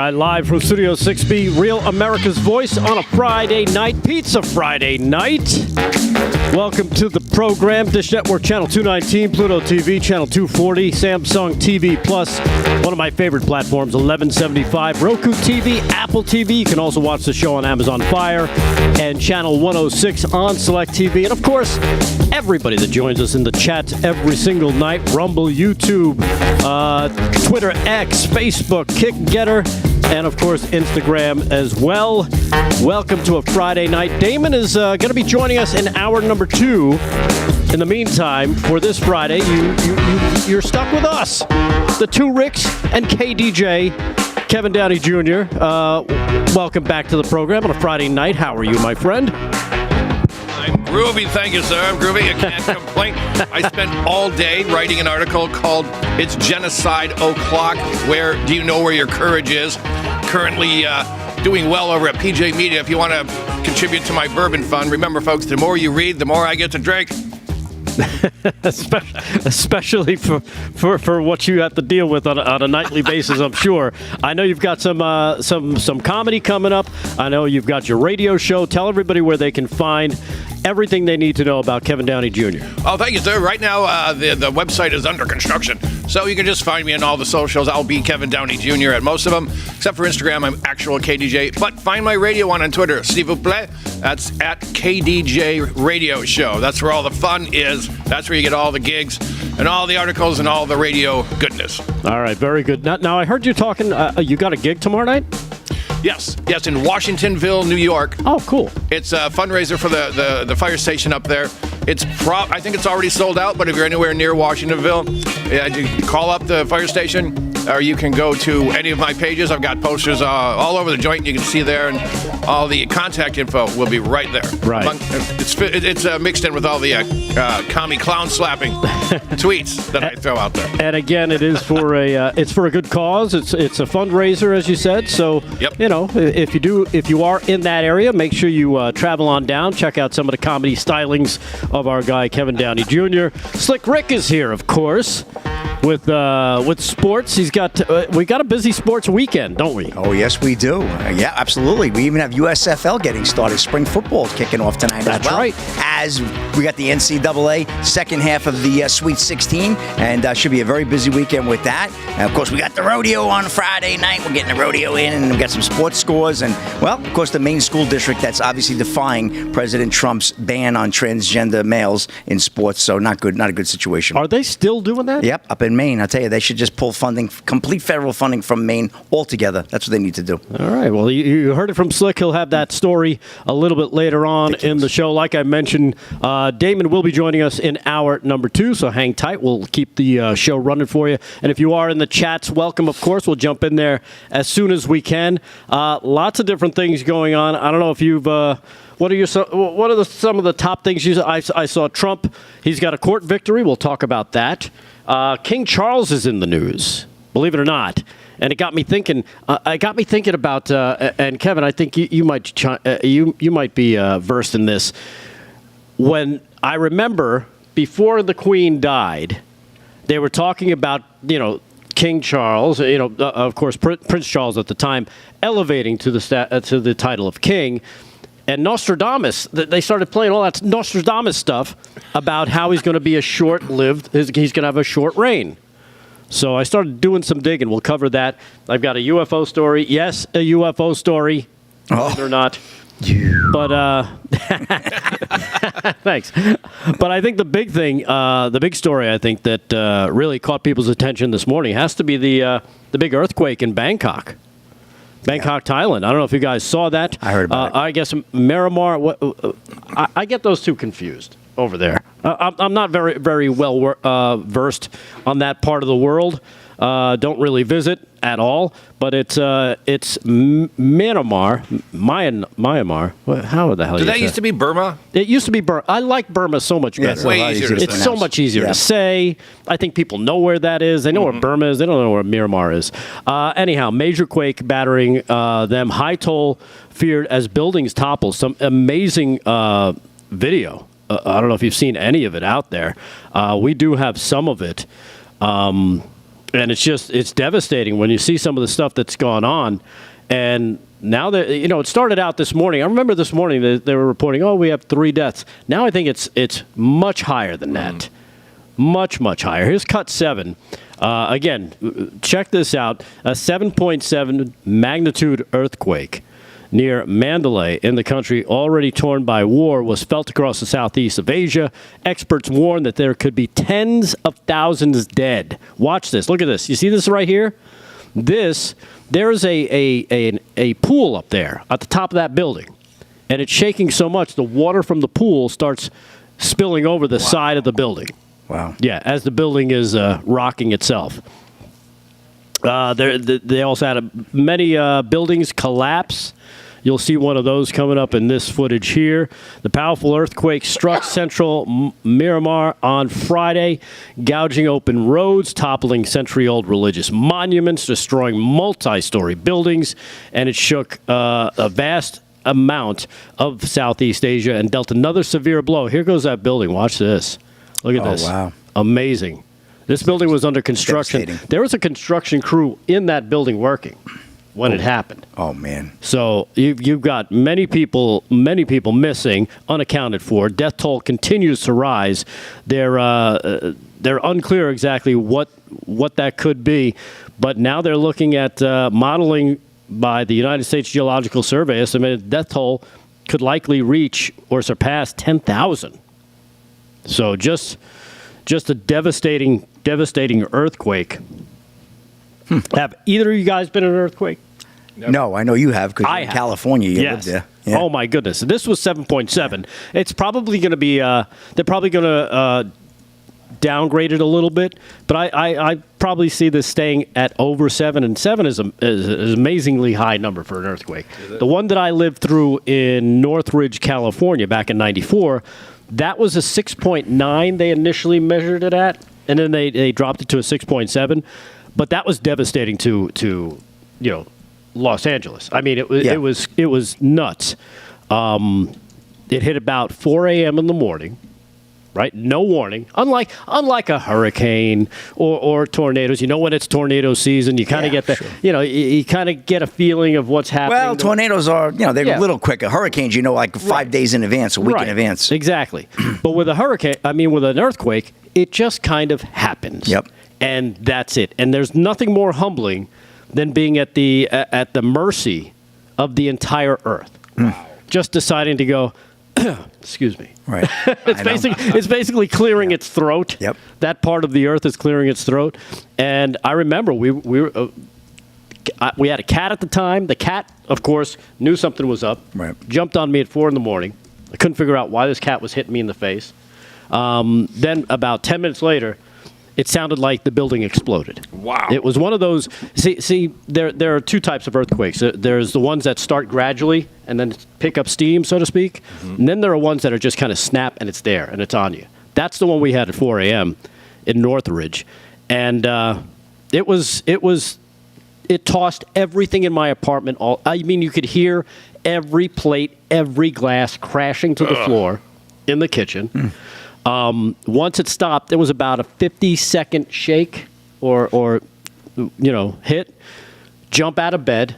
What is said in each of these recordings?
right, live from Studio 6B, Real America's Voice on a Friday night, Pizza Friday night. Welcome to the program. Dish Network Channel 219, Pluto TV Channel 240, Samsung TV Plus, one of my favorite platforms, 1175, Roku TV, Apple TV. You can also watch the show on Amazon Fire and Channel 106 on Select TV. And, of course, everybody that joins us in the chat every single night, Rumble, YouTube, Twitter, X, Facebook, Kick Getter, and, of course, Instagram as well. Welcome to a Friday night. Damon is going to be joining us in hour number 2. In the meantime, for this Friday, you're stuck with us. The two Ricks and KDJ, Kevin Downey Jr. Welcome back to the program on a Friday night. How are you, my friend? I'm groovy, thank you, sir. I'm groovy. I can't complain. I spent all day writing an article called "It's Genocide O'Clock. Where do you know where your courage is?" Currently doing well over at PJ Media. If you want to contribute to my bourbon fund, remember, folks, the more you read, the more I get to drink. Especially for what you have to deal with on a nightly basis, I'm sure. I know you've got some comedy coming up. I know you've got your radio show. Tell everybody where they can find everything they need to know about Kevin Downey Jr. Oh, thank you, sir. Right now, the website is under construction, so you can just find me on all the socials. I'll be Kevin Downey Jr. at most of them, except for Instagram. I'm actual KDJ. But find my radio one on Twitter, s'il vous plaît. That's at KDJ Radio Show. That's where all the fun is. That's where you get all the gigs and all the articles and all the radio goodness. All right, very good. Now I heard you talking. You got a gig tomorrow night? Yes, in Washingtonville, New York. Oh, cool. It's a fundraiser for the fire station up there. I think it's already sold out, but if you're anywhere near Washingtonville, you call up the fire station, or you can go to any of my pages. I've got posters all over the joint. You can see there, and all the contact info will be right there. Right. It's mixed in with all the commie clown slapping tweets that I throw out there. And again, it is for a good cause. It's a fundraiser, as you said. So, yep. If you are in that area, make sure you travel on down. Check out some of the comedy stylings of our guy Kevin Downey Jr. Slick Rick is here, of course, with sports. We got a busy sports weekend, don't we? Oh, yes, we do. Yeah, absolutely. We even have USFL getting started. Spring football kicking off tonight That's as well. Right. As we got the NCAA second half of the Sweet 16, and should be a very busy weekend with that. And of course, we got the rodeo on Friday night. We're getting the rodeo in, and we got some sports scores. And, well, of course, the Maine school district that's obviously defying President Trump's ban on transgender males in sports. So not good. Not a good situation. Are they still doing that? Yep, up in Maine. I'll tell you, they should just pull funding, complete federal funding from Maine altogether. That's what they need to do. All right. Well, you heard it from Slick. He'll have that story a little bit later on in the show. Like I mentioned, Damon will be joining us in hour number 2, so hang tight. We'll keep the show running for you. And if you are in the chats, welcome, of course. We'll jump in there as soon as we can. Lots of different things going on. I don't know if you've... What are some of the top things I saw? Trump, he's got a court victory. We'll talk about that. King Charles is in the news, believe it or not, and it got me thinking. About and Kevin, I think you might be versed in this. When I remember before the Queen died, they were talking about King Charles, of course Prince Charles at the time, elevating to the title of king. And Nostradamus, they started playing all that Nostradamus stuff about how he's going to be he's going to have a short reign. So I started doing some digging. We'll cover that. I've got a UFO story. Yes, a UFO story. Believe it or not. But, thanks. But I think the big thing, the big story, I think, that really caught people's attention this morning has to be the big earthquake in Bangkok. Thailand. I don't know if you guys saw that. I heard about it. I guess Miramar. I get those two confused over there. I'm not very, very well versed on that part of the world. Don't really visit at all. But it's Myanmar. How the hell? Did that used to be Burma? It used to be Burma. I like Burma so much better. It's way easier to It's so much easier to say. I think people know where that is. They know where Burma is. They don't know where Myanmar is. Anyhow, major quake battering them. High toll feared as buildings topple. Some amazing video. I don't know if you've seen any of it out there. We do have some of it. And it's devastating when you see some of the stuff that's gone on. And now that, it started out this morning. I remember this morning they were reporting, we have 3 deaths. Now I think it's much higher than that. Much, much higher. Here's cut 7. Again, check this out. A 7.7 magnitude earthquake near Mandalay in the country already torn by war was felt across the southeast of Asia. Experts warn that there could be tens of thousands dead. Watch this. Look at this. You see this right here? There's a pool up there at the top of that building, and it's shaking so much the water from the pool starts spilling over the side of the building. Wow. Yeah, as the building is rocking itself. They also had many buildings collapse. You'll see one of those coming up in this footage here. The powerful earthquake struck central Miramar on Friday, gouging open roads, toppling century-old religious monuments, destroying multi-story buildings, and it shook a vast amount of Southeast Asia and dealt another severe blow. Here goes that building. Watch this. Look at this. Wow. Amazing. This building was under construction. There was a construction crew in that building working when it happened. Oh, man. So you've got many people missing, unaccounted for. Death toll continues to rise. They're unclear exactly what that could be, but now they're looking at modeling by the United States Geological Survey. Estimated death toll could likely reach or surpass 10,000. So just a devastating earthquake. Have either of you guys been in an earthquake? No, I know you have because you're in California. You live there. Yeah. Oh, my goodness. This was 7.7. It's probably going to be, they're probably going to downgrade it a little bit, but I probably see this staying at over 7, and 7 is an amazingly high number for an earthquake. The one that I lived through in Northridge, California back in 94, that was a 6.9 they initially measured it at, and then they dropped it to a 6.7, but that was devastating to Los Angeles. I mean, it was nuts. It hit about 4 a.m. in the morning, right? No warning. Unlike a hurricane or tornadoes. When it's tornado season, you kind of get you kind of get a feeling of what's happening. Well, tornadoes are, they're a little quicker. Hurricanes, like 5 days in advance, a week in advance. Exactly. But with with an earthquake, it just kind of happens. Yep. And that's it. And there's nothing more humbling than being at the mercy of the entire earth. Just deciding to go, excuse me. Right. It's basically clearing its throat. Yep. That part of the earth is clearing its throat. And I remember we had a cat at the time. The cat, of course, knew something was up. Right. Jumped on me at 4 a.m. I couldn't figure out why this cat was hitting me in the face. Then about 10 minutes later, it sounded like the building exploded. Wow. It was one of those. See, there are 2 types of earthquakes. There's the ones that start gradually and then pick up steam, so to speak. Mm-hmm. And then there are ones that are just kind of snap and it's there and it's on you. That's the one we had at 4 a.m. in Northridge. And it tossed everything in my apartment. You could hear every plate, every glass crashing to the floor in the kitchen. Once it stopped, there was about a 50-second shake or hit, jump out of bed,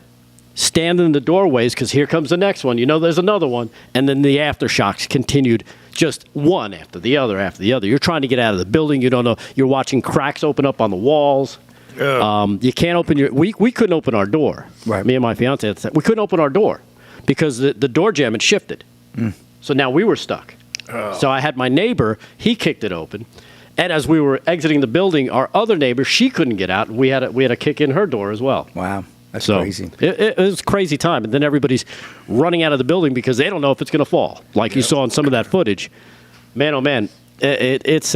stand in the doorways because here comes the next one. There's another one. And then the aftershocks continued just one after the other after the other. You're trying to get out of the building. You don't know. You're watching cracks open up on the walls. You can't open we couldn't open our door. Right. Me and my fiance at the time. We couldn't open our door because the door jamb had shifted. So now we were stuck. So I had my neighbor, he kicked it open. And as we were exiting the building, our other neighbor, she couldn't get out. We had to kick in her door as well. Wow. That's so crazy. It was a crazy time. And then everybody's running out of the building because they don't know if it's going to fall. Like you saw in some of that footage. Man, oh man, it's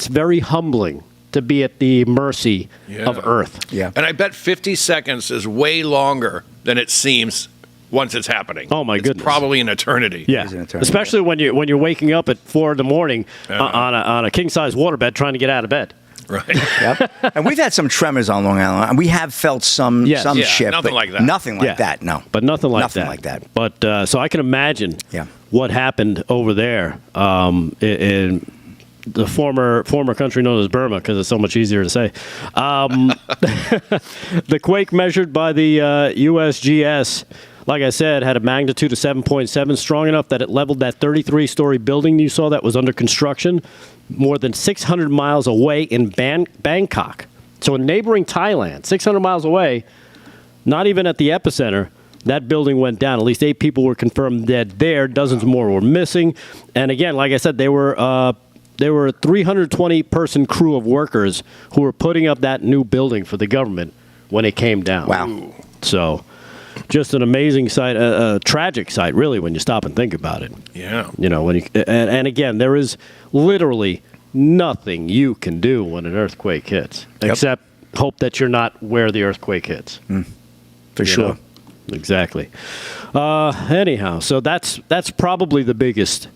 very humbling to be at the mercy of Earth. Yeah. And I bet 50 seconds is way longer than it seems once it's happening. Oh my goodness! Probably an eternity. Yeah, especially when you're waking up at 4 a.m. on a king size waterbed trying to get out of bed. Right. Yep. And we've had some tremors on Long Island, and we have felt some shift. Nothing like that. Nothing like that. No. But nothing like that. But so I can imagine what happened over there. the former country known as Burma, because it's so much easier to say. The quake measured by the USGS, like I said, had a magnitude of 7.7, strong enough that it leveled that 33-story building you saw that was under construction more than 600 miles away in Bangkok. So in neighboring Thailand, 600 miles away, not even at the epicenter, that building went down. At least 8 people were confirmed dead there. Dozens more were missing. And again, like I said, there were a 320-person crew of workers who were putting up that new building for the government when it came down. Wow. So just an amazing sight, a tragic sight, really, when you stop and think about it. Yeah. You know, and again, there is literally nothing you can do when an earthquake hits, except hope that you're not where the earthquake hits. For sure. Know? Exactly. Anyhow, so that's probably the biggest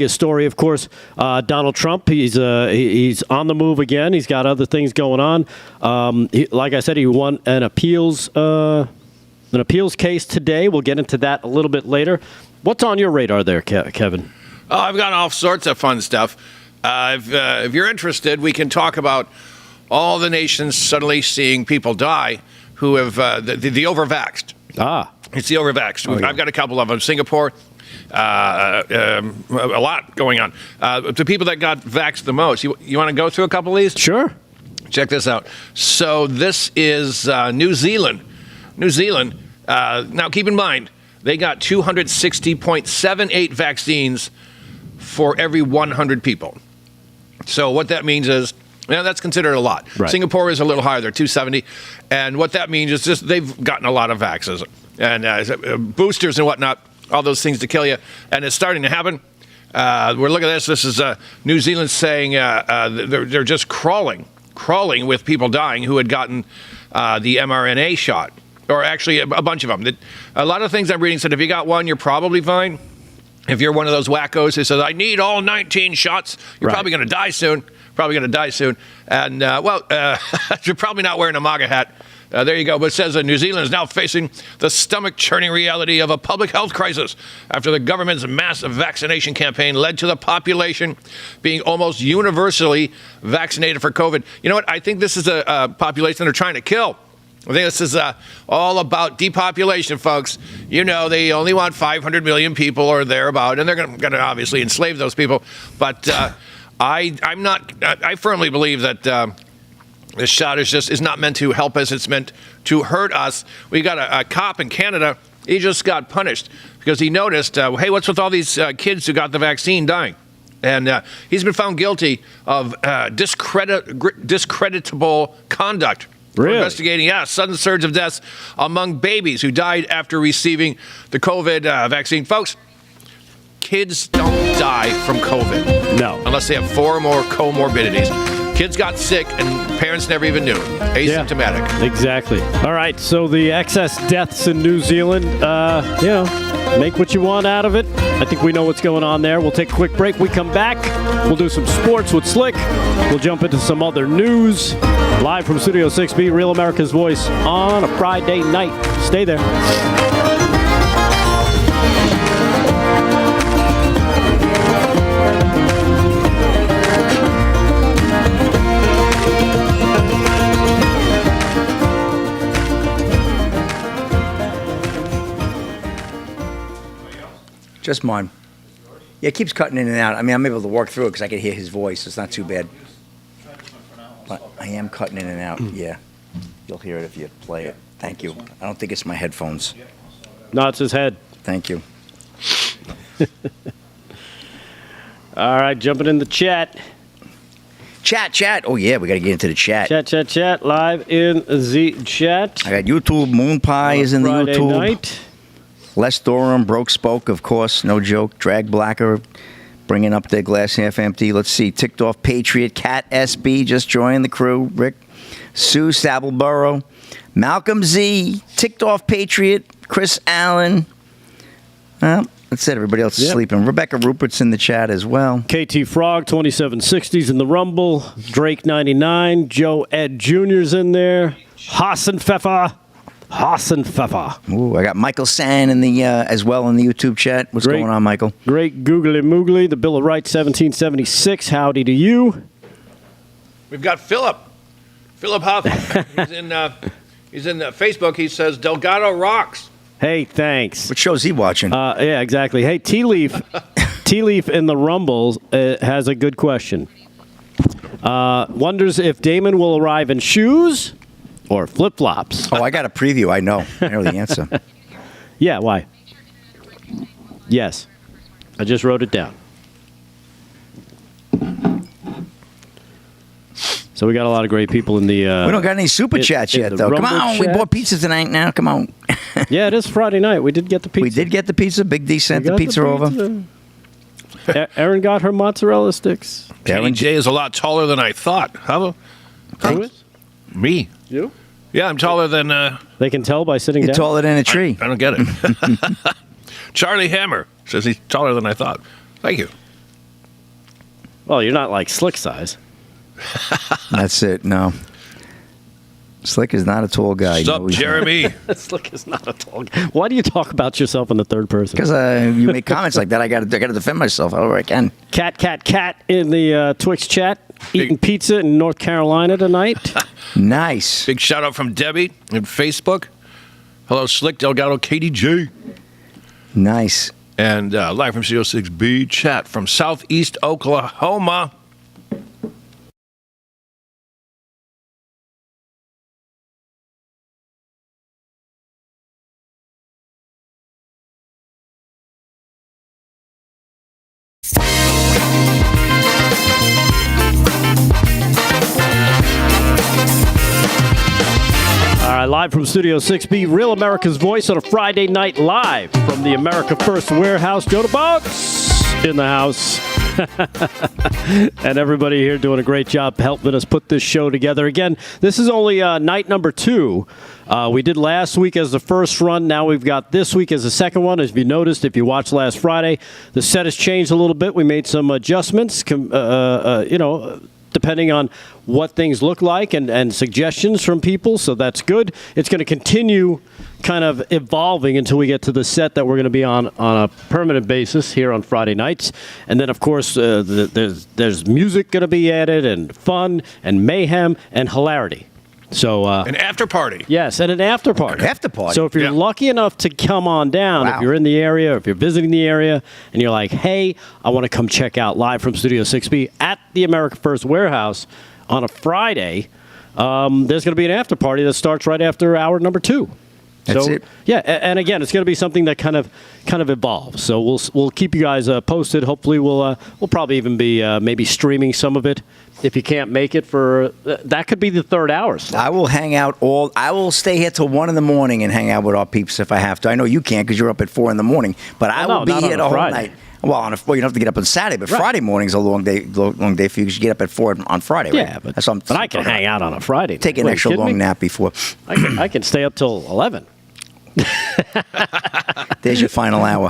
story. Of course, Donald Trump, he's on the move again. He's got other things going on. Like I said, he won an appeals case today. We'll get into that a little bit later. What's on your radar there, Kevin? Oh, I've got all sorts of fun stuff. If you're interested, we can talk about all the nations suddenly seeing people die who have the overvaxxed. It's the overvaxxed. Oh, yeah. I've got a couple of them. Singapore, a lot going on. The people that got vaxxed the most. You want to go through a couple of these? Sure. Check this out. So this is New Zealand. New Zealand. Now, keep in mind, they got 260.78 vaccines for every 100 people. So what that means is, that's considered a lot. Right. Singapore is a little higher. They're 270. And what that means is just they've gotten a lot of vaccines and boosters and whatnot, all those things to kill you. And it's starting to happen. We're looking at this. This is New Zealand saying they're just crawling with people dying who had gotten the mRNA shot. Or actually a bunch of them. A lot of things I'm reading said if you got one, you're probably fine. If you're one of those wackos who says, I need all 19 shots, you're probably going to die soon. And, you're probably not wearing a MAGA hat. There you go. But it says New Zealand is now facing the stomach-churning reality of a public health crisis after the government's massive vaccination campaign led to the population being almost universally vaccinated for COVID. You know what? I think this is a population they're trying to kill. I think this is all about depopulation, folks. You know, they only want 500 million people or thereabout, and they're going to obviously enslave those people. But I firmly believe that this shot is not meant to help us. It's meant to hurt us. We got a cop in Canada. He just got punished because he noticed, hey, what's with all these kids who got the vaccine dying? And he's been found guilty of discreditable conduct. Really? We're investigating, sudden surge of deaths among babies who died after receiving the COVID vaccine. Folks, kids don't die from COVID. No. Unless they have 4 or more comorbidities. Kids got sick and parents never even knew. Asymptomatic. Yeah, exactly. All right, so the excess deaths in New Zealand, make what you want out of it. I think we know what's going on there. We'll take a quick break. We come back. We'll do some sports with Slick. We'll jump into some other news. Live from Studio 6B, Real America's Voice on a Friday night. Stay there. Just mine. Yeah, it keeps cutting in and out. I mean, I'm able to work through it because I can hear his voice. It's not too bad. But I am cutting in and out. Yeah. You'll hear it if you play it. Thank you. I don't think it's my headphones. No, it's his head. Thank you. All right, jumping in the chat. Chat. Oh, yeah, we got to get into the chat. Chat. Live in the chat. I got YouTube. Moon Pie is in the Friday YouTube. night. Les Durham, Broke Spoke, of course, no joke. Drag Blacker, bringing up their glass half empty. Let's see. Ticked Off Patriot, Cat SB just joined the crew. Rick, Sue Sableborough, Malcolm Z, Ticked Off Patriot, Chris Allen. Well, that's it. Everybody else is sleeping. Rebecca Rupert's in the chat as well. KT Frog, 2760s in the Rumble. Drake, 99. Joe Ed Jr.'s in there. Hassan Fefa. Hassan Pfeffer. Ooh, I got Michael San in the as well in the YouTube chat. What's going on, Michael? Great Googly Moogly. The Bill of Rights, 1776. Howdy to you. We've got Philip Huff. He's in Facebook. He says Delgado rocks. Hey, thanks. What show's he watching? Yeah, exactly. Hey, Tea Leaf in the Rumbles has a good question. Wonders if Damon will arrive in shoes or flip-flops. Oh, I got a preview. I know the answer. Yeah, why? Yes. I just wrote it down. So we got a lot of great people in the... we don't got any super chats yet, though. Come on, we bought pizza tonight now. Come on. Yeah, it is Friday night. We did get the pizza. We did get the pizza. Big D sent the pizza over. Erin got her mozzarella sticks. KJ is a lot taller than I thought. How Who? me? You? Yeah, I'm taller than... They can tell by sitting You're down. taller than a tree. I don't get it. Charlie Hammer says he's taller than I thought. Thank you. Well, you're not like Slick size. That's it. No. Slick is not a tall guy. What's up, Jeremy? Slick is not a tall guy. Why do you talk about yourself in the third person? Because you make comments like that, I got to defend myself however I can. Cat in the Twix chat. Eating pizza in North Carolina tonight. Nice. Big shout out from Debbie in Facebook. Hello, Slick Delgado KDJ. Nice. And live from CO6B chat from Southeast Oklahoma. Live from Studio 6B, Real America's Voice on a Friday night live from the America First Warehouse. Joe DeBox in the house. And everybody here doing a great job helping us put this show together. Again, this is only night number 2. We did last week as the first run. Now we've got this week as the second one. As you noticed, if you watched last Friday, the set has changed a little bit. We made some adjustments, depending on what things look like and suggestions from people, so that's good. It's going to continue kind of evolving until we get to the set that we're going to be on a permanent basis here on Friday nights. And then, of course, there's music going to be added, and fun, and mayhem, and hilarity. So an after party. Yes, and an after party. After party. So if you're lucky enough to come on down, if you're in the area, or if you're visiting the area, and you're like, hey, I want to come check out live from Studio 6B at the America First Warehouse on a Friday, there's going to be an after party that starts right after hour number 2. That's it. Yeah, and again, it's going to be something that kind of evolves. So we'll keep you guys posted. Hopefully, we'll probably even be maybe streaming some of it. If you can't make it for that, could be the third hour. I will hang out I will stay here till 1 a.m. and hang out with our peeps if I have to. I know you can't because you're up at 4 a.m. But I will be here the whole night. Well, you don't have to get up on Saturday, but Friday morning's a long day for you because you get up at 4 on Friday. Right? Yeah, but I can hang out on a Friday. Take an extra long nap before. I can stay up till 11. There's your final hour.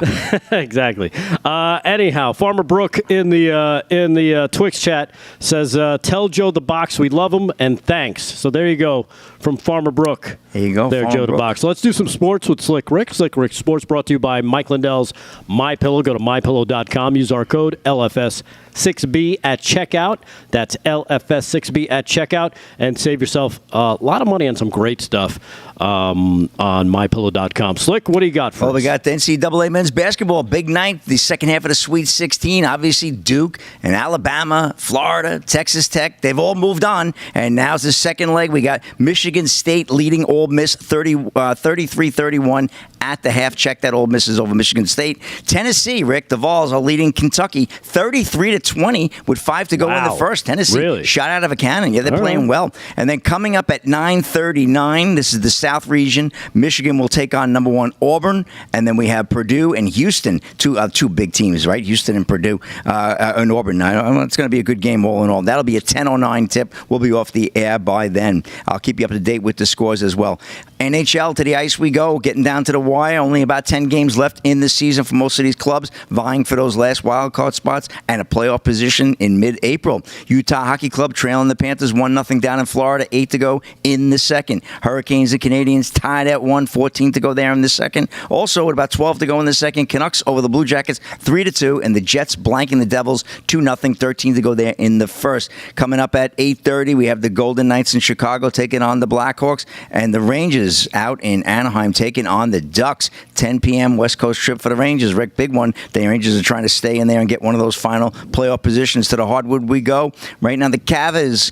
Exactly. Anyhow, Farmer Brooke in the Twix chat says, "Tell Joe the Box we love him and thanks." So there you go from Farmer Brooke. There you go, there, Farmer Joe the Brooke. Box. So let's do some sports with Slick Rick. Slick Rick Sports brought to you by Mike Lindell's MyPillow. Go to mypillow.com. Use our code LFS6B at checkout. That's LFS6B at checkout, and save yourself a lot of money on some great stuff on mypillow.com. Slick, what do you got for us? Well, we got the NCAA men's basketball, big night, the second half of the Sweet 16. Obviously, Duke and Alabama, Florida, Texas Tech, they've all moved on. And now's the second leg. We got Michigan State leading Ole Miss 33-31 at the half. Check that Ole Miss is over Michigan State. Tennessee, Rick, the Vols are leading Kentucky 33-20 with 5 to go in the first. Tennessee, really? Shot out of a cannon. Yeah, they're playing well. And then coming up at 9:39, this is the South region. Michigan will take on number 1 Auburn, and then we have Purdue and Houston, two big teams, right? Houston and Purdue and Auburn. It's going to be a good game all in all. That'll be a 10:09 tip. We'll be off the air by then. I'll keep you up to date with the scores as well. NHL, to the ice we go, getting down to the wire. Only about 10 games left in the season for most of these clubs, vying for those last wild card spots and a playoff position in mid-April. Utah Hockey Club trailing the Panthers 1-0 down in Florida, 8 to go in the second. Hurricanes and Canadians tied at 1, 14 to go there in the second. Also, with about 12 to go in the second, Canucks over the Blue Jackets 3-2, and the Jets blanking the Devils 2-0, 13 to go there in the first. Coming up at 8:30, we have the Golden Knights in Chicago taking on the Blackhawks, and the Rangers out in Anaheim taking on the Ducks. 10 p.m. West Coast trip for the Rangers. Rick, big one. The Rangers are trying to stay in there and get one of those final playoff positions. To the hardwood we go. Right now, the Cavaliers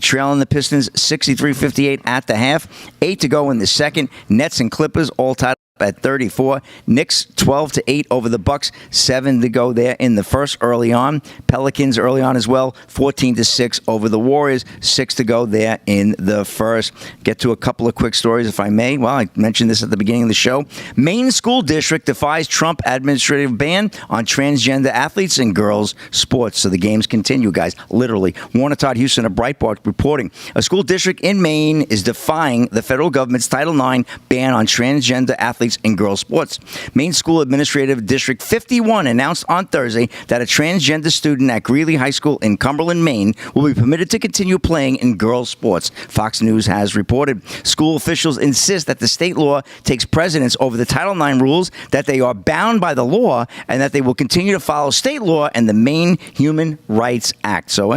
trailing the Pistons 63-58 at the half. 8 to go in the second. Nets and Clippers all tied at 34. Knicks 12-8 over the Bucks. 7 to go there in the first early on. Pelicans early on as well. 14-6 over the Warriors. 6 to go there in the first. Get to a couple of quick stories, if I may. Well, I mentioned this at the beginning of the show. Maine school district defies Trump administrative ban on transgender athletes and girls sports. So the games continue, guys. Literally. Warner Todd Houston of Breitbart reporting. A school district in Maine is defying the federal government's Title IX ban on transgender athletes in girls sports. Maine School Administrative District 51 announced on Thursday that a transgender student at Greeley High School in Cumberland, Maine, will be permitted to continue playing in girls sports. Fox News has reported. School officials insist that the state law takes precedence over the Title IX rules, that they are bound by the law, and that they will continue to follow state law and the Maine Human Rights Act. So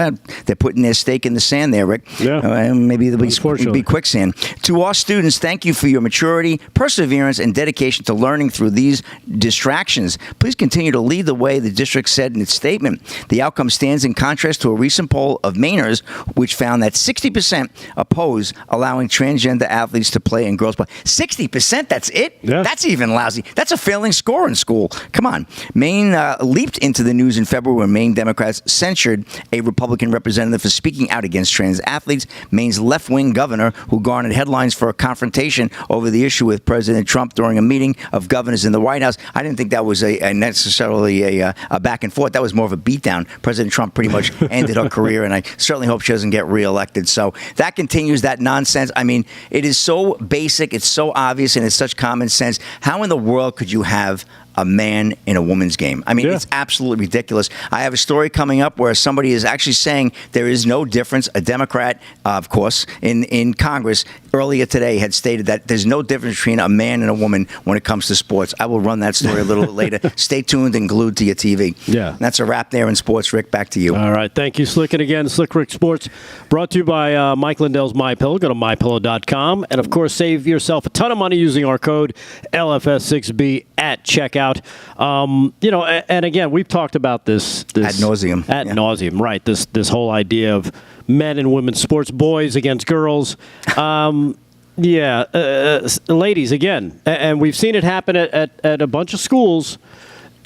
they're putting their stake in the sand there, Rick. Yeah. Maybe there'll be quicksand. To our students, thank you for your maturity, perseverance, and dedication to learning through these distractions. Please continue to lead the way, the district said in its statement. The outcome stands in contrast to a recent poll of Mainers, which found that 60% oppose allowing transgender athletes to play in girls' sports. 60%? That's it? Yeah. That's even lousy. That's a failing score in school. Come on. Maine leaped into the news in February when Maine Democrats censured a Republican representative for speaking out against trans athletes. Maine's left-wing governor, who garnered headlines for a confrontation over the issue with President Trump during a meeting of governors in the White House. I didn't think that was necessarily a back and forth. That was more of a beatdown. President Trump pretty much ended her career, and I certainly hope she doesn't get reelected. So that continues, that nonsense. I mean, it is so basic, it's so obvious, and it's such common sense. How in the world could you have a man in a woman's game? I mean, It's absolutely ridiculous. I have a story coming up where somebody is actually saying there is no difference. A Democrat, of course, in Congress earlier today had stated that there's no difference between a man and a woman when it comes to sports. I will run that story a little bit later. Stay tuned and glued to your TV. Yeah. That's a wrap there in sports. Rick, back to you. All right. Thank you, Slick. And again, Slick Rick Sports brought to you by Mike Lindell's MyPillow. Go to mypillow.com. And, of course, save yourself a ton of money using our code LFS6B at checkout. And again, we've talked about this ad nauseum. Nauseum, right? This whole idea of men and women's sports, boys against girls. Ladies again, and we've seen it happen at a bunch of schools.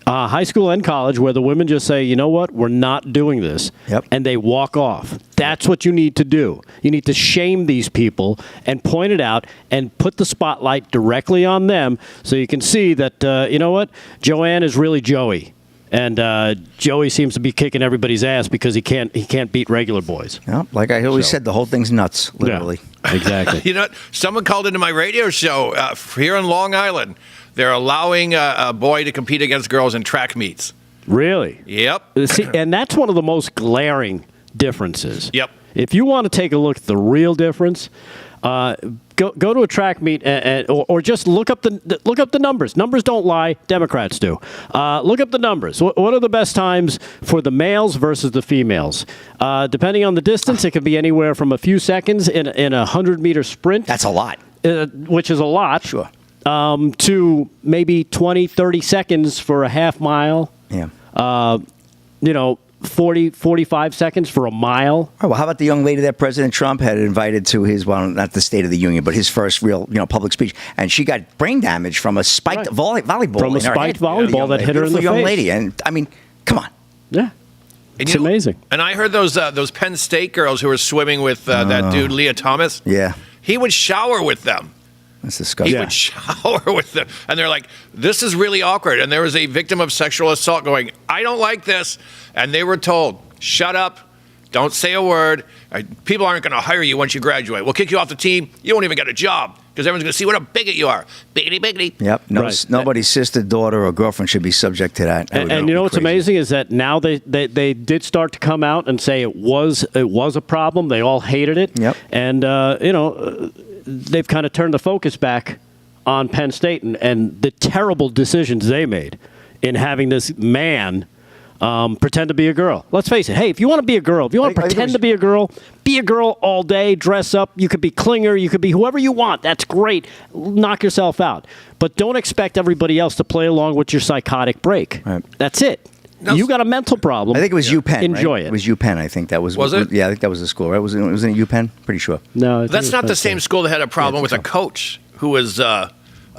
High school and college, where the women just say, you know what, we're not doing this. Yep. And they walk off. That's what you need to do. You need to shame these people and point it out and put the spotlight directly on them so you can see that, you know what, Joanne is really Joey. And Joey seems to be kicking everybody's ass because he can't beat regular boys. Yeah, like I always said, the whole thing's nuts, literally. Yeah, exactly. You know what? Someone called into my radio show here in Long Island. They're allowing a boy to compete against girls in track meets. Really? Yep. See, and that's one of the most glaring differences. Yep. If you want to take a look at the real difference, go to a track meet or just look up the numbers. Numbers don't lie. Democrats do. Look up the numbers. What are the best times for the males versus the females? Depending on the distance, it could be anywhere from a few seconds in a 100-meter sprint. That's a lot. Which is a lot. Sure. To maybe 20, 30 seconds for a half mile. Yeah. 40, 45 seconds for a mile. All right, well, how about the young lady that President Trump had invited to his, well, not the State of the Union, but his first real, public speech, and she got brain damage from a spiked volleyball. From a spiked volleyball that hit her in the face. Young lady, and I mean, come on. Yeah. It's amazing. And I heard those Penn State girls who were swimming with that dude, Leah Thomas. Yeah. He would shower with them. That's disgusting. He would shower with them. And they're like, this is really awkward. And there was a victim of sexual assault going, I don't like this. And they were told, shut up. Don't say a word. People aren't going to hire you once you graduate. We'll kick you off the team. You won't even get a job because everyone's going to see what a biggit you are. Biggity, biggity. Yep. Nobody's sister, daughter, or girlfriend should be subject to that. And you know what's amazing is that now they did start to come out and say it was a problem. They all hated it. Yep. And, they've kind of turned the focus back on Penn State and the terrible decisions they made in having this man pretend to be a girl. Let's face it. Hey, if you want to be a girl, if you want to pretend to be a girl all day, dress up. You could be Klinger. You could be whoever you want. That's great. Knock yourself out. But don't expect everybody else to play along with your psychotic break. Right. That's it. You got a mental problem. I think it was UPenn. Enjoy it. It was UPenn. I think that was. Was it? Yeah, I think that was the school. Right? Was it UPenn? Pretty sure. No, That's not the same school that had a problem with a coach who was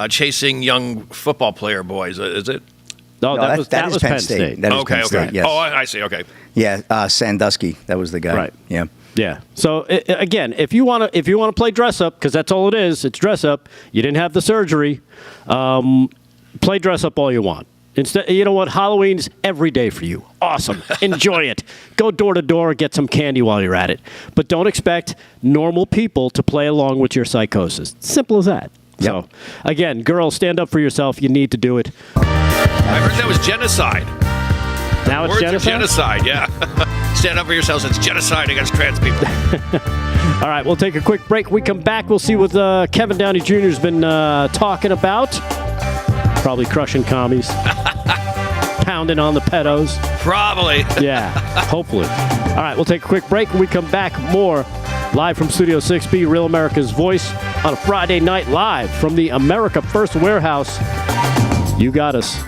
chasing young football player boys, is it? No, that was Penn State. State. That is Okay, Penn State, okay. yes. Oh, I see. Okay. Yeah, Sandusky. That was the guy. Right. Yeah. Yeah. So again, if you want to play dress up, because that's all it is, it's dress up. You didn't have the surgery. Play dress up all you want. Instead, you know what? Halloween's every day for you. Awesome. Enjoy it. Go door to door, get some candy while you're at it. But don't expect normal people to play along with your psychosis. Simple as that. Yep. So, again, girls, stand up for yourself. You need to do it. I heard that was genocide. Now it's Words genocide? are genocide, yeah. Stand up for yourselves. It's genocide against trans people. All right, we'll take a quick break. We come back. We'll see what Kevin Downey Jr. has been talking about. Probably crushing commies. Pounding on the pedos. Probably. Yeah, hopefully. All right, we'll take a quick break. When we come back, more live from Studio 6B, Real America's Voice, on a Friday night, live from the America First Warehouse. You got us.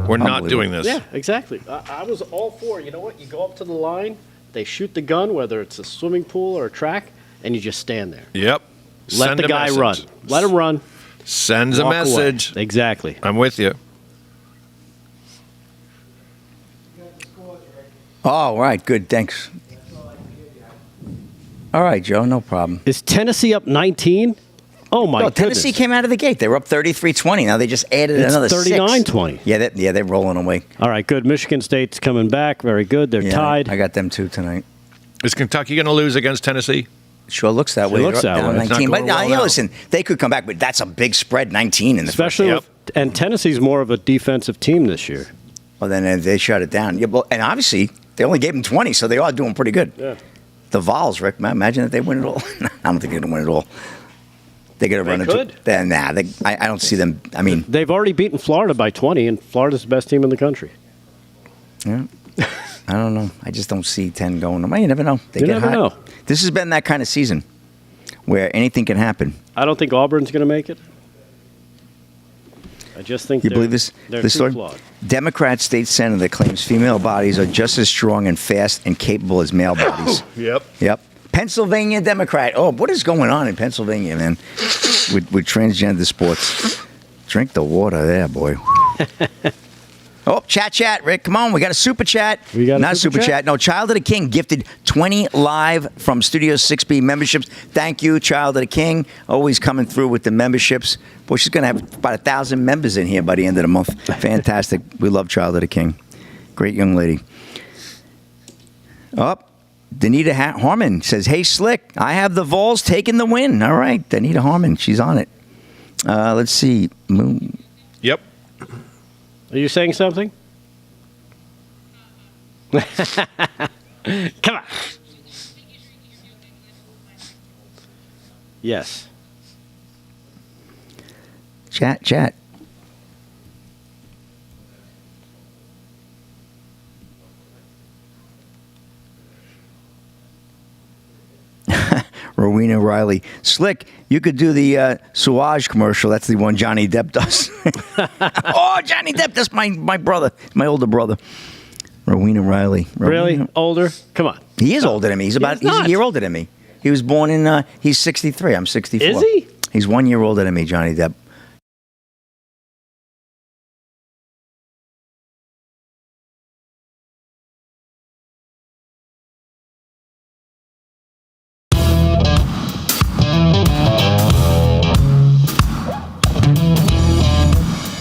We're not doing this. Yeah, exactly. I was all for, you know what? You go up to the line, they shoot the gun, whether it's a swimming pool or a track, and you just stand there. Yep. Let Send the a guy message. run. Let him run. Sends a Walk away. message. Exactly. I'm with you. Oh, right. Good. Thanks. All right, Joe. No problem. Is Tennessee up 19? Oh, my goodness. Tennessee came out of the gate. They were up 33-20. Now they just added It's another 39-20. 6. Yeah, they're rolling away. All right, good. Michigan State's coming back. Very good. They're Yeah, tied. I got them too tonight. Is Kentucky going to lose against Tennessee? Sure looks that Sure way. looks They're up that down way. It's 19. not But going well now. listen, they could come back, but that's a big spread, 19 in the Especially Yep. and Tennessee's more of a defensive team this year. Well, then they shut it down. Yeah, well, and obviously they only gave them 20, so they are doing pretty good. Yeah. The Vols, Rick, imagine if they win it all. I don't think they're going to win it all. They're going to run could. into. I don't see them. I mean, They've already beaten Florida by 20, and Florida's the best team in the country. yeah, I don't know. I just don't see 10 going. You never know. They You get never hot. know. This has been that kind of season where anything can happen. I don't think Auburn's going to make it. I just think You believe this? They're This too story? flawed. Democrat state senator claims female bodies are just as strong and fast and capable as male bodies. Yep. Yep. Pennsylvania Democrat. Oh, what is going on in Pennsylvania, man? With transgender sports. Drink the water there, boy. Oh, chat, Rick. Come on, we got a super chat. We got a Not super chat? No, Child of the King gifted 20 live from Studio 6B memberships. Thank you, Child of the King. Always coming through with the memberships. Boy, she's going to have about 1,000 members in here by the end of the month. Fantastic. We love Child of the King. Great young lady. Up. Danita Harmon says, "Hey, Slick, I have the Vols taking the win." All right, Danita Harmon, she's on it. Let's see. Yep. Are you saying something? Come on. Yes. Chat. Rowena Riley. Slick, you could do the Suage commercial. That's the one Johnny Depp does. Oh, Johnny Depp, that's my brother, my older brother. Rowena Riley. Really? Older? Come on. He is older than me. He's a year older than me. He was born in. He's 63. I'm 64. Is he? He's 1 year older than me, Johnny Depp.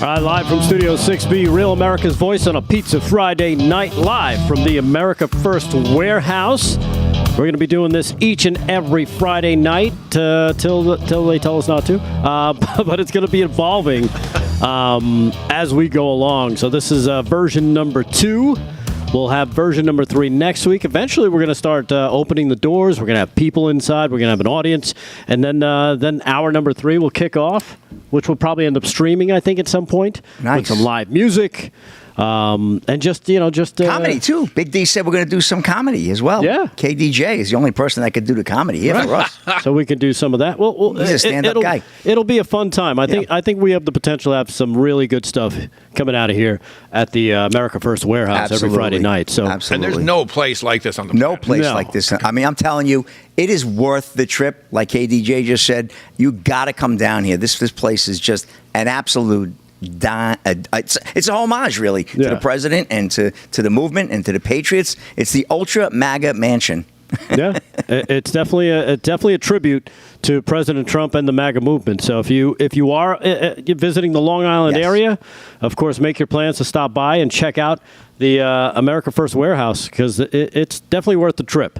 All right, live from Studio 6B, Real America's Voice on a Pizza Friday night, live from the America First Warehouse. We're going to be doing this each and every Friday night till they tell us not to. But it's going to be evolving as we go along. So this is version number 2. We'll have version number 3 next week. Eventually, we're going to start opening the doors. We're going to have people inside. We're going to have an audience. And then hour number 3 will kick off, which will probably end up streaming, I think, at some point. Nice. With some live music. And just comedy too. Big D said we're going to do some comedy as well. Yeah. KDJ is the only person that could do the comedy here for us. So we can do some of that. Well, he's a stand-up guy. It'll be a fun time. I think we have the potential to have some really good stuff coming out of here at the America First Warehouse every Friday night. So Absolutely. And there's no place like this on the No planet. place like this. I mean, I'm telling you, it is worth the trip. Like KDJ just said, you got to come down here. This place is just an absolute. It's a homage, really, to the president and to the movement and to the Patriots. It's the ultra MAGA mansion. Yeah, it's definitely a tribute to President Trump and the MAGA movement. So if you are visiting the Long Island area, of course, make your plans to stop by and check out the America First Warehouse, because it's definitely worth the trip.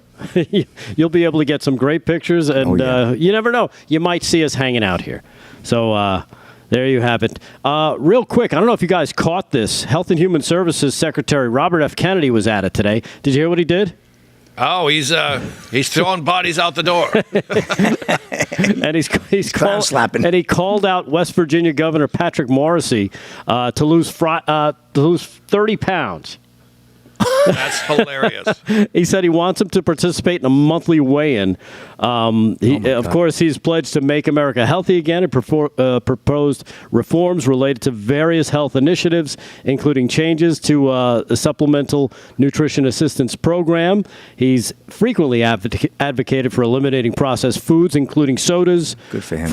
You'll be able to get some great pictures, and you never know, you might see us hanging out here. So. There you have it. Real quick, I don't know if you guys caught this. Health and Human Services Secretary Robert F. Kennedy was at it today. Did you hear what he did? Oh, he's throwing bodies out the door. And he's clown slapping. And he called out West Virginia Governor Patrick Morrisey to lose 30 pounds. That's hilarious. He said he wants him to participate in a monthly weigh-in. Of course, he's pledged to make America healthy again and proposed reforms related to various health initiatives, including changes to the Supplemental Nutrition Assistance Program. He's frequently advocated for eliminating processed foods, including sodas. Good for him.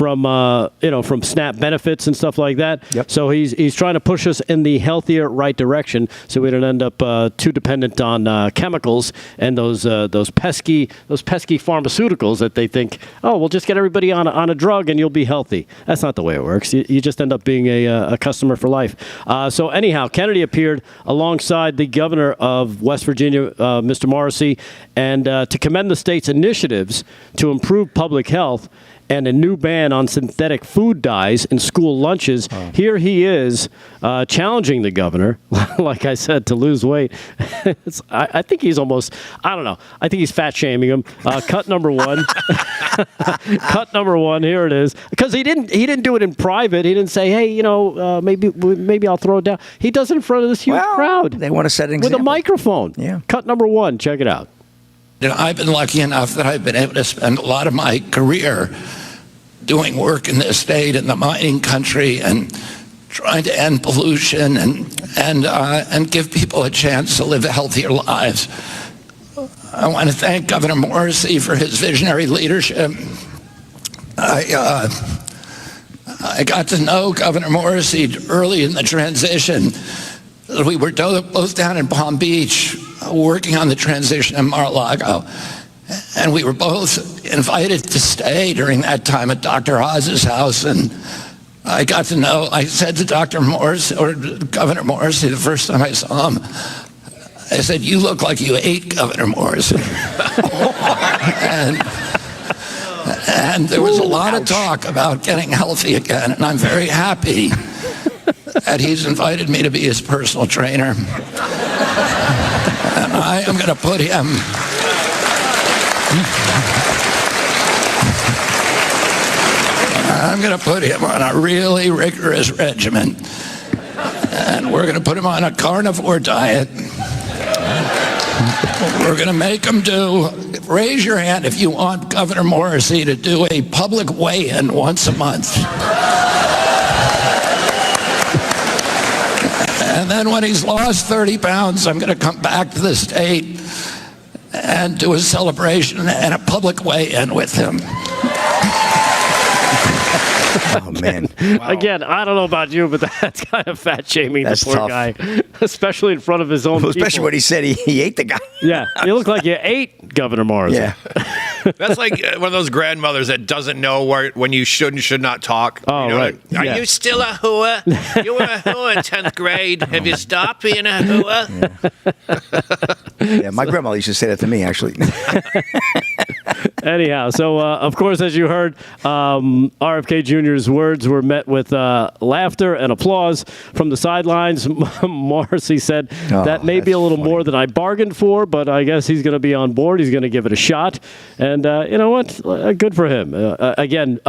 From SNAP benefits and stuff like that. Yep. So he's trying to push us in the healthier, right direction, so we don't end up too dependent on chemicals and those pesky pharmaceuticals that they think, oh, we'll just get everybody on a drug and you'll be healthy. That's not the way it works. You just end up being a customer for life. So anyhow, Kennedy appeared alongside the governor of West Virginia, Mr. Morrisey, and to commend the state's initiatives to improve public health and a new ban on synthetic food dyes in school lunches. Here he is challenging the governor, like I said, to lose weight. I think he's almost, I don't know, I think he's fat shaming him. Cut number 1. Cut number 1, here it is. Because he didn't do it in private. He didn't say, hey, maybe I'll throw it down. He does it in front of this huge crowd. They want to set an example. With a microphone. Yeah. Cut number 1, check it out. I've been lucky enough that I've been able to spend a lot of my career doing work in this state, in the mining country, and trying to end pollution and give people a chance to live healthier lives. I want to thank Governor Morrisey for his visionary leadership. I got to know Governor Morrisey early in the transition. We were both down in Palm Beach working on the transition in Mar-a-Lago. And we were both invited to stay during that time at Dr. Oz's house. And I got to know, I said to Dr. Morris, or Governor Morrisey, the first time I saw him, I said, you look like you ate Governor Morrisey. and there was a lot of talk about getting healthy again. And I'm very happy that he's invited me to be his personal trainer. And I am going to put him... I'm going to put him on a really rigorous regimen. And we're going to put him on a carnivore diet. We're going to make him raise your hand if you want Governor Morrisey to do a public weigh-in once a month. And then when he's lost 30 pounds, I'm going to come back to the state and do a celebration and a public weigh-in with him. Oh, man. Wow. Again, I don't know about you, but that's kind of fat shaming the That's poor tough. guy, especially in front of his own Especially people. when he said he ate the guy. Yeah, you look like you ate Governor Morrison. Yeah. That's like one of those grandmothers that doesn't know when you should and should not talk. Oh, you know, right. Are Yeah. you still a hooah? You were a hooah in 10th grade. Have you stopped being a hooah? Yeah, my grandma used to say that to me, actually. Anyhow, so of course, as you heard, RFK Jr.'s words were met with laughter and applause from the sidelines. Morrissey said that may be a little more than I bargained for, but I guess he's going to be on board. He's going to give it a shot. And you know what? Good for him. Again,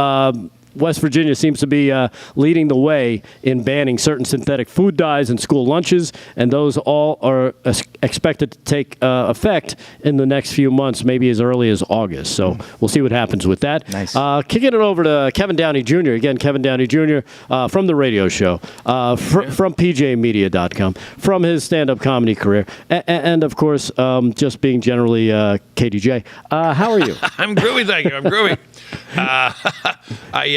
West Virginia seems to be leading the way in banning certain synthetic food dyes in school lunches, and those all are expected to take effect in the next few months, maybe as early as August. So we'll see what happens with that. Nice. Kicking it over to Kevin Downey Jr. Again, Kevin Downey Jr. From the radio show, from PJmedia.com, from his stand-up comedy career, and of course, just being generally KDJ. How are you? I'm groovy, thank you. I'm groovy.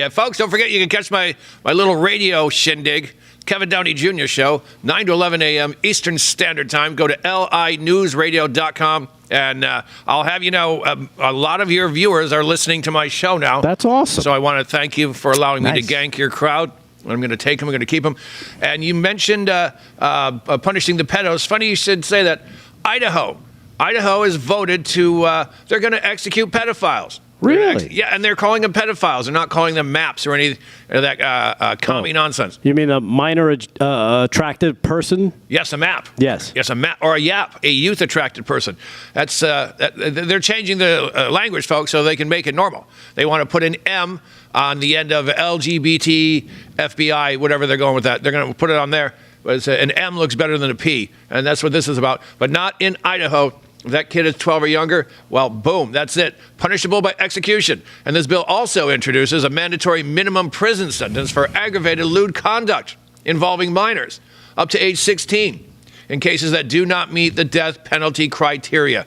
Folks, don't forget you can catch my little radio shindig, Kevin Downey Jr. Show, 9 to 11 a.m. Eastern Standard Time. Go to linewsradio.com, and I'll have you know, a lot of your viewers are listening to my show now. That's awesome. So I want to thank you for allowing me Nice. to gank your crowd. I'm going to take them. I'm going to keep them. And you mentioned punishing the pedos. Funny you should say that. Idaho has voted to, they're going to execute pedophiles. Really? Yeah, and they're calling them pedophiles. They're not calling them maps or any of that commie nonsense. You mean a minor attracted person? Yes, a map. Yes. Yes, a map or a YAP, a youth attracted person. That's they're changing the language, folks, so they can make it normal. They want to put an M on the end of LGBT, FBI, whatever they're going with that. They're going to put it on there. But an M looks better than a P, and that's what this is about. But not in Idaho. If that kid is 12 or younger, well, boom, that's it. Punishable by execution. And this bill also introduces a mandatory minimum prison sentence for aggravated lewd conduct involving minors up to age 16 in cases that do not meet the death penalty criteria.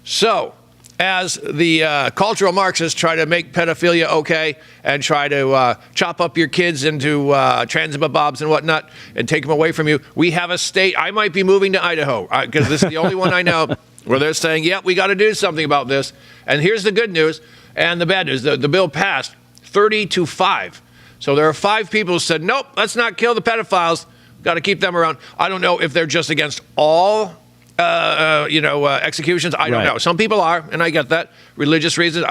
So, as the cultural Marxists try to make pedophilia okay and try to chop up your kids into transmabobs and whatnot and take them away from you, we have a state. I might be moving to Idaho because this is the only one I know where they're saying, yep, we got to do something about this. And here's the good news and the bad news. The bill passed 30-5. So there are 5 people who said, nope, let's not kill the pedophiles. Got to keep them around. I don't know if they're just against all executions. I don't know. Some people are, and I get that. Religious reasons.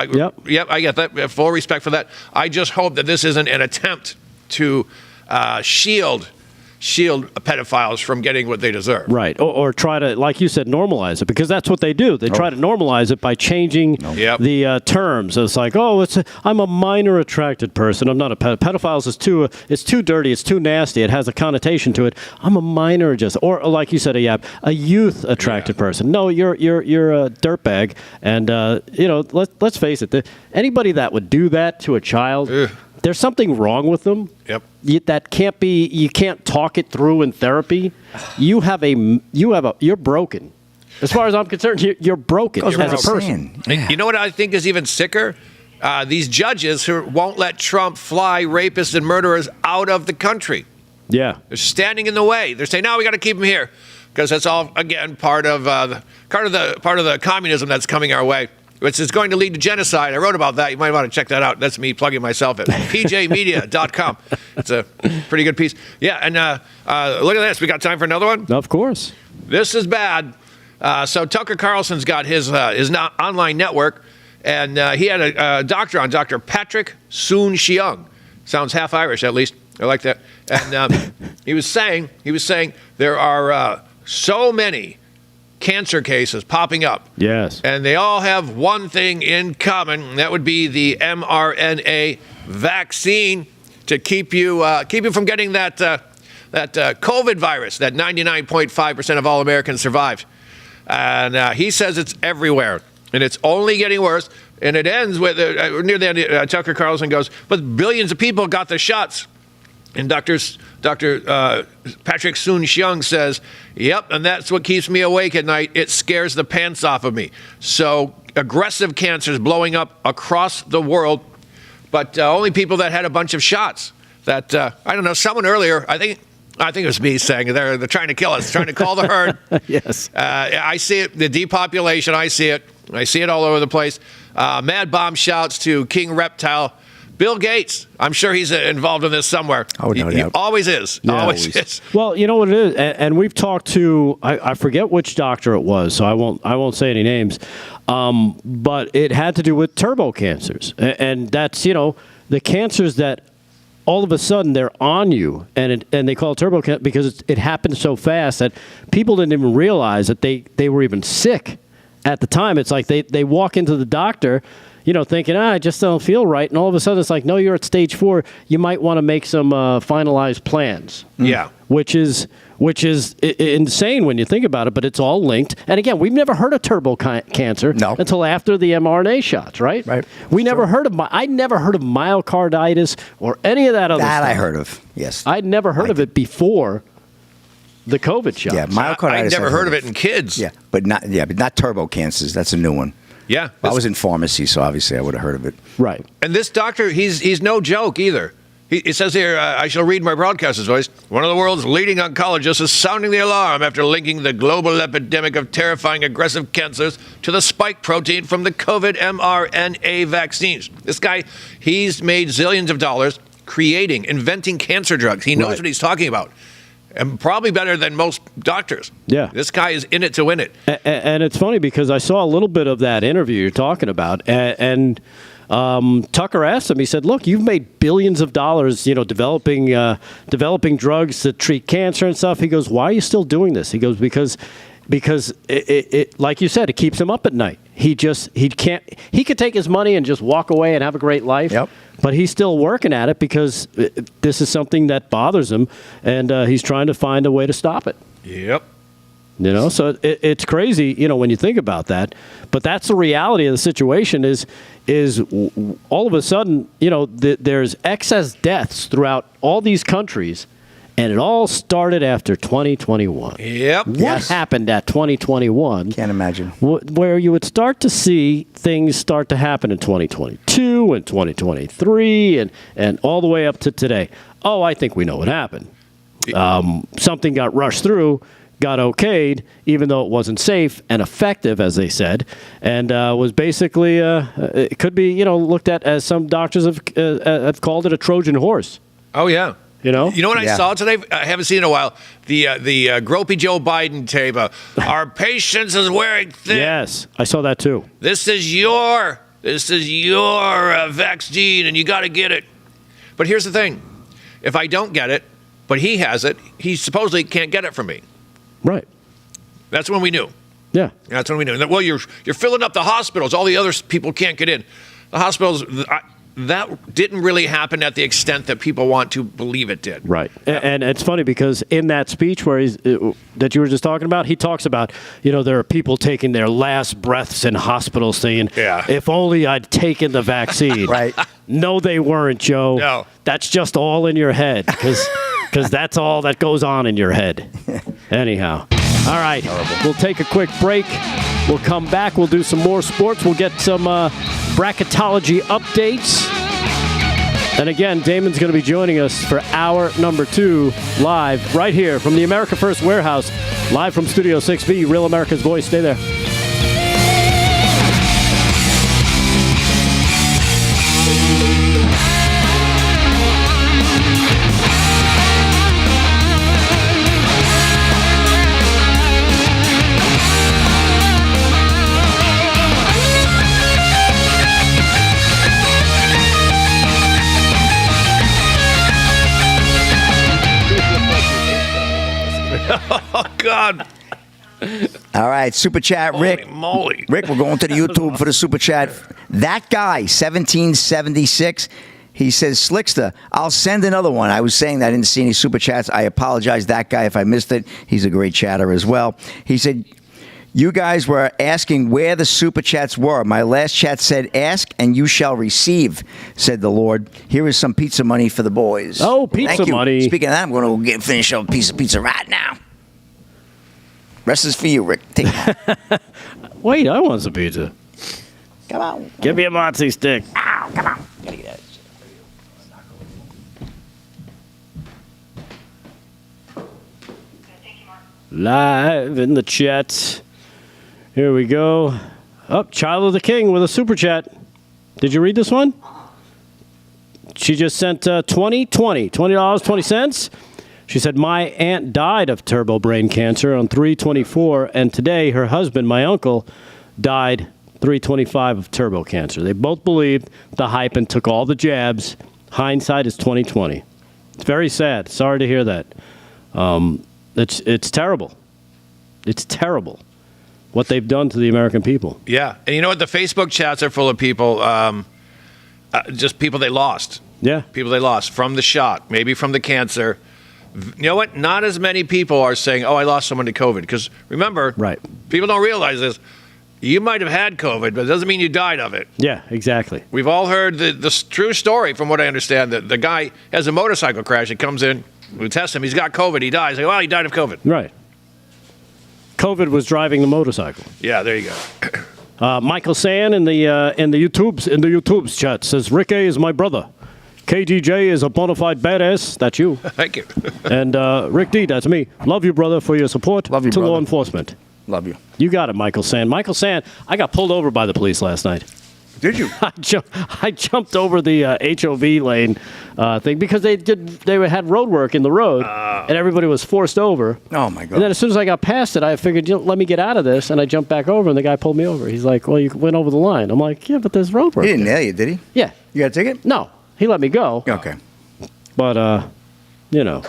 Yep, I get that. Full respect for that. I just hope that this isn't an attempt to shield pedophiles from getting what they deserve. Right. Or try to, like you said, normalize it, because that's what they do. They try to normalize it by changing the terms. It's like, I'm a minor attracted person. I'm not a pedophiles it's too dirty. It's too nasty. It has a connotation to it. I'm a minor or like you said, a youth attracted person. No, you're a dirtbag. And let's face it. Anybody that would do that to a child. Ugh. There's something wrong with them. Yep. That can't be. You can't talk it through in therapy. You're broken. As far as I'm concerned, you're broken as a person. Yeah. You know what I think is even sicker? These judges who won't let Trump fly rapists and murderers out of the country. Yeah. They're standing in the way. They're saying, no, we got to keep them here because that's all again part of the communism that's coming our way, which is going to lead to genocide. I wrote about that. You might want to check that out. That's me plugging myself at pjmedia.com. It's a pretty good piece. Yeah, and look at this. We got time for another one? Of course. This is bad. So Tucker Carlson's got his online network, and he had a doctor on, Dr. Patrick Soon-Shiong. Sounds half Irish, at least. I like that. And he was saying there are so many cancer cases popping up. Yes. And they all have one thing in common, and that would be the mRNA vaccine to keep you from getting that COVID virus that 99.5% of all Americans survived. And he says it's everywhere, and it's only getting worse. And it ends with, near the end, Tucker Carlson goes, but billions of people got the shots. And Dr. Patrick Soon-Shiong says, yep, and that's what keeps me awake at night. It scares the pants off of me. So aggressive cancer is blowing up across the world, but only people that had a bunch of shots. That, I don't know, someone earlier, I think it was me saying they're trying to kill us, trying to call the herd. Yes. I see it, the depopulation, I see it. I see it all over the place. Mad Bomb shouts to King Reptile. Bill Gates, I'm sure he's involved in this somewhere. Oh, no He doubt. always is. Yeah, always is. Well, you know what it is, and we've talked to I forget which doctor it was, so I won't say any names, but it had to do with turbo cancers, and that's the cancers that all of a sudden they're on you, and they call it turbo cancer because it happened so fast that people didn't even realize that they were even sick at the time. It's like they walk into the doctor, thinking, I just don't feel right. And all of a sudden it's like, no, you're at stage 4. You might want to make some finalized plans. Yeah. Which is insane when you think about it, but it's all linked. And again, we've never heard of turbo cancer until after the mRNA shots, right? Right. I never heard of myocarditis or any of that other stuff. That I heard of, yes. I'd never heard of it before the COVID shots. Yeah, myocarditis. I never heard of it in kids. Yeah, but not turbo cancers. That's a new one. Yeah. I was in pharmacy, so obviously I would have heard of it. Right. And this doctor, he's no joke either. It says here, I shall read my broadcaster's voice. One of the world's leading oncologists is sounding the alarm after linking the global epidemic of terrifying aggressive cancers to the spike protein from the COVID mRNA vaccines. This guy, he's made zillions of dollars inventing cancer drugs. He knows what he's talking about. And probably better than most doctors. Yeah. This guy is in it to win it. And it's funny because I saw a little bit of that interview you're talking about, and Tucker asked him, he said, look, you've made billions of dollars, developing drugs to treat cancer and stuff. He goes, why are you still doing this? He goes, because it like you said, it keeps him up at night. He could take his money and just walk away and have a great life. Yep. But he's still working at it because this is something that bothers him, and he's trying to find a way to stop it. Yep. So it's crazy, when you think about that. But that's the reality of the situation is all of a sudden, there's excess deaths throughout all these countries, and it all started after 2021. Yep. What happened at 2021? Can't imagine. Where you would start to see things start to happen in 2022 and 2023 and all the way up to today. Oh, I think we know what happened. Something got rushed through, got okayed, even though it wasn't safe and effective, as they said, and was basically, it could be, looked at as some doctors have called it a Trojan horse. Oh, yeah. You know what I saw today? I haven't seen it in a while. The gropey Joe Biden tape. Our patience is wearing thin. Yes, I saw that too. This is your vaccine, and you got to get it. But here's the thing: if I don't get it, but he has it, he supposedly can't get it from me. Right. That's when we knew. Yeah. That's when we knew. Well, you're filling up the hospitals. All the other people can't get in. The hospitals. That didn't really happen at the extent that people want to believe it did. Right. And it's funny because in that speech that you were just talking about, he talks about, there are people taking their last breaths in hospitals saying, if only I'd taken the vaccine. Right. No, they weren't, Joe. No. That's just all in your head because that's all that goes on in your head. Anyhow. All right. We'll take a quick break. We'll come back. We'll do some more sports. We'll get some bracketology updates. And again, Damon's going to be joining us for hour number 2 live right here from the America First Warehouse, live from Studio 6B, Real America's Voice. Stay there. Oh, God. All right, Super Chat, Rick. Holy moly. Rick, we're going to the YouTube for the Super Chat. That guy, 1776, he says, Slickster, I'll send another one. I was saying that I didn't see any Super Chats. I apologize, that guy, if I missed it. He's a great chatter as well. He said, You guys were asking where the super chats were. My last chat said, "Ask and you shall receive," said the Lord. Here is some pizza money for the boys. Oh, pizza Thank you. money. Speaking of that, I'm going to finish up a piece of pizza right now. Rest is for you, Rick. Take it. Wait, I want some pizza. Come on. Give me a Mozzie stick. Ow, come on. Gotta get that shit. Live in the chat. Here we go. Up, Child of the King with a super chat. Did you read this one? She just sent $20.20. She said, my aunt died of turbo brain cancer on 3/24, and today her husband, my uncle, died 3/25 of turbo cancer. They both believed the hype and took all the jabs. Hindsight is 20/20. It's very sad. Sorry to hear that. It's terrible. It's terrible what they've done to the American people. Yeah. And you know what? The Facebook chats are full of people, just people they lost. Yeah. People they lost from the shot, maybe from the cancer. You know what? Not as many people are saying, oh, I lost someone to COVID. Because remember, Right. people don't realize this. You might have had COVID, but it doesn't mean you died of it. Yeah, exactly. We've all heard the true story, from what I understand, that the guy has a motorcycle crash. He comes in, we test him, he's got COVID, he dies. Like, well, he died of COVID. Right. COVID was driving the motorcycle. Yeah, there you go. Michael San in the YouTube's chat says, Rick A is my brother. KDJ is a bona fide badass. That's you. Thank you. And Rick D, that's me. Love you, brother, for your support Love you, to law brother. enforcement. Love you. You got it, Michael San. Michael San, I got pulled over by the police last night. Did you? I jumped over the HOV lane thing because they had road work in the road, and everybody was forced over. Oh, my God. And then as soon as I got past it, I figured, let me get out of this, and I jumped back over, and the guy pulled me over. He's like, well, you went over the line. I'm like, yeah, but there's road work. He didn't there." nail you, did he? Yeah. You got a ticket? No, he let me go. Okay. But, you know.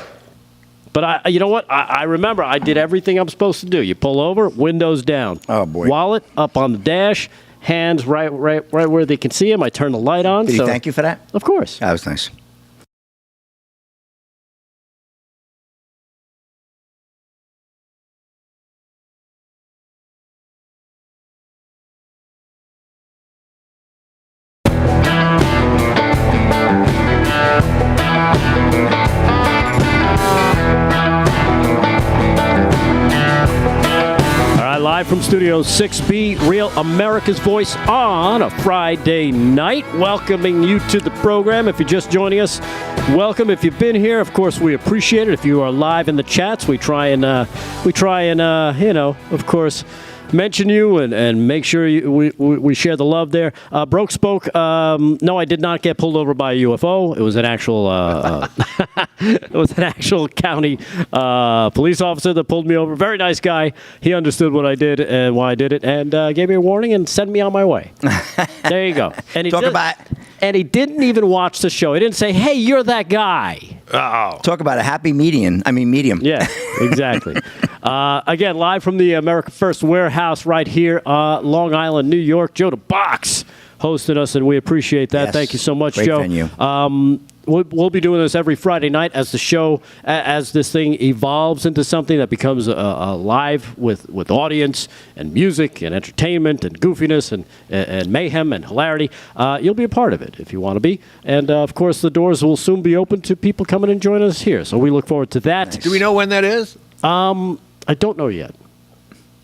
But you know what? I remember I did everything I'm supposed to do. You pull over, windows down. Oh, boy. Wallet up on the dash, hands right where they can see him. I turn the light on. Did he thank you for that? Of course. That was nice. Live from Studio 6B, Real America's Voice on a Friday night. Welcoming you to the program. If you're just joining us, welcome. If you've been here, of course, we appreciate it. If you are live in the chats, we try and of course, mention you and make sure we share the love there. Broke spoke. No, I did not get pulled over by a UFO. It was an actual county police officer that pulled me over. Very nice guy. He understood what I did and why I did it, and gave me a warning and sent me on my way. There you go. And he and he didn't even watch the show. He didn't say, "Hey, you're that guy." Oh. Talk about a happy medium. Yeah, exactly. Again, live from the America First warehouse right here, Long Island, New York. Joe the Box hosted us, and we appreciate that. Yes. Thank you so much, Great Joe. venue. We'll be doing this every Friday night as the show, as this thing evolves into something that becomes a live with audience and music and entertainment and goofiness and mayhem and hilarity. You'll be a part of it if you want to be. And, of course, the doors will soon be open to people coming and joining us here. So we look forward to that. Do we know when that is? I don't know yet.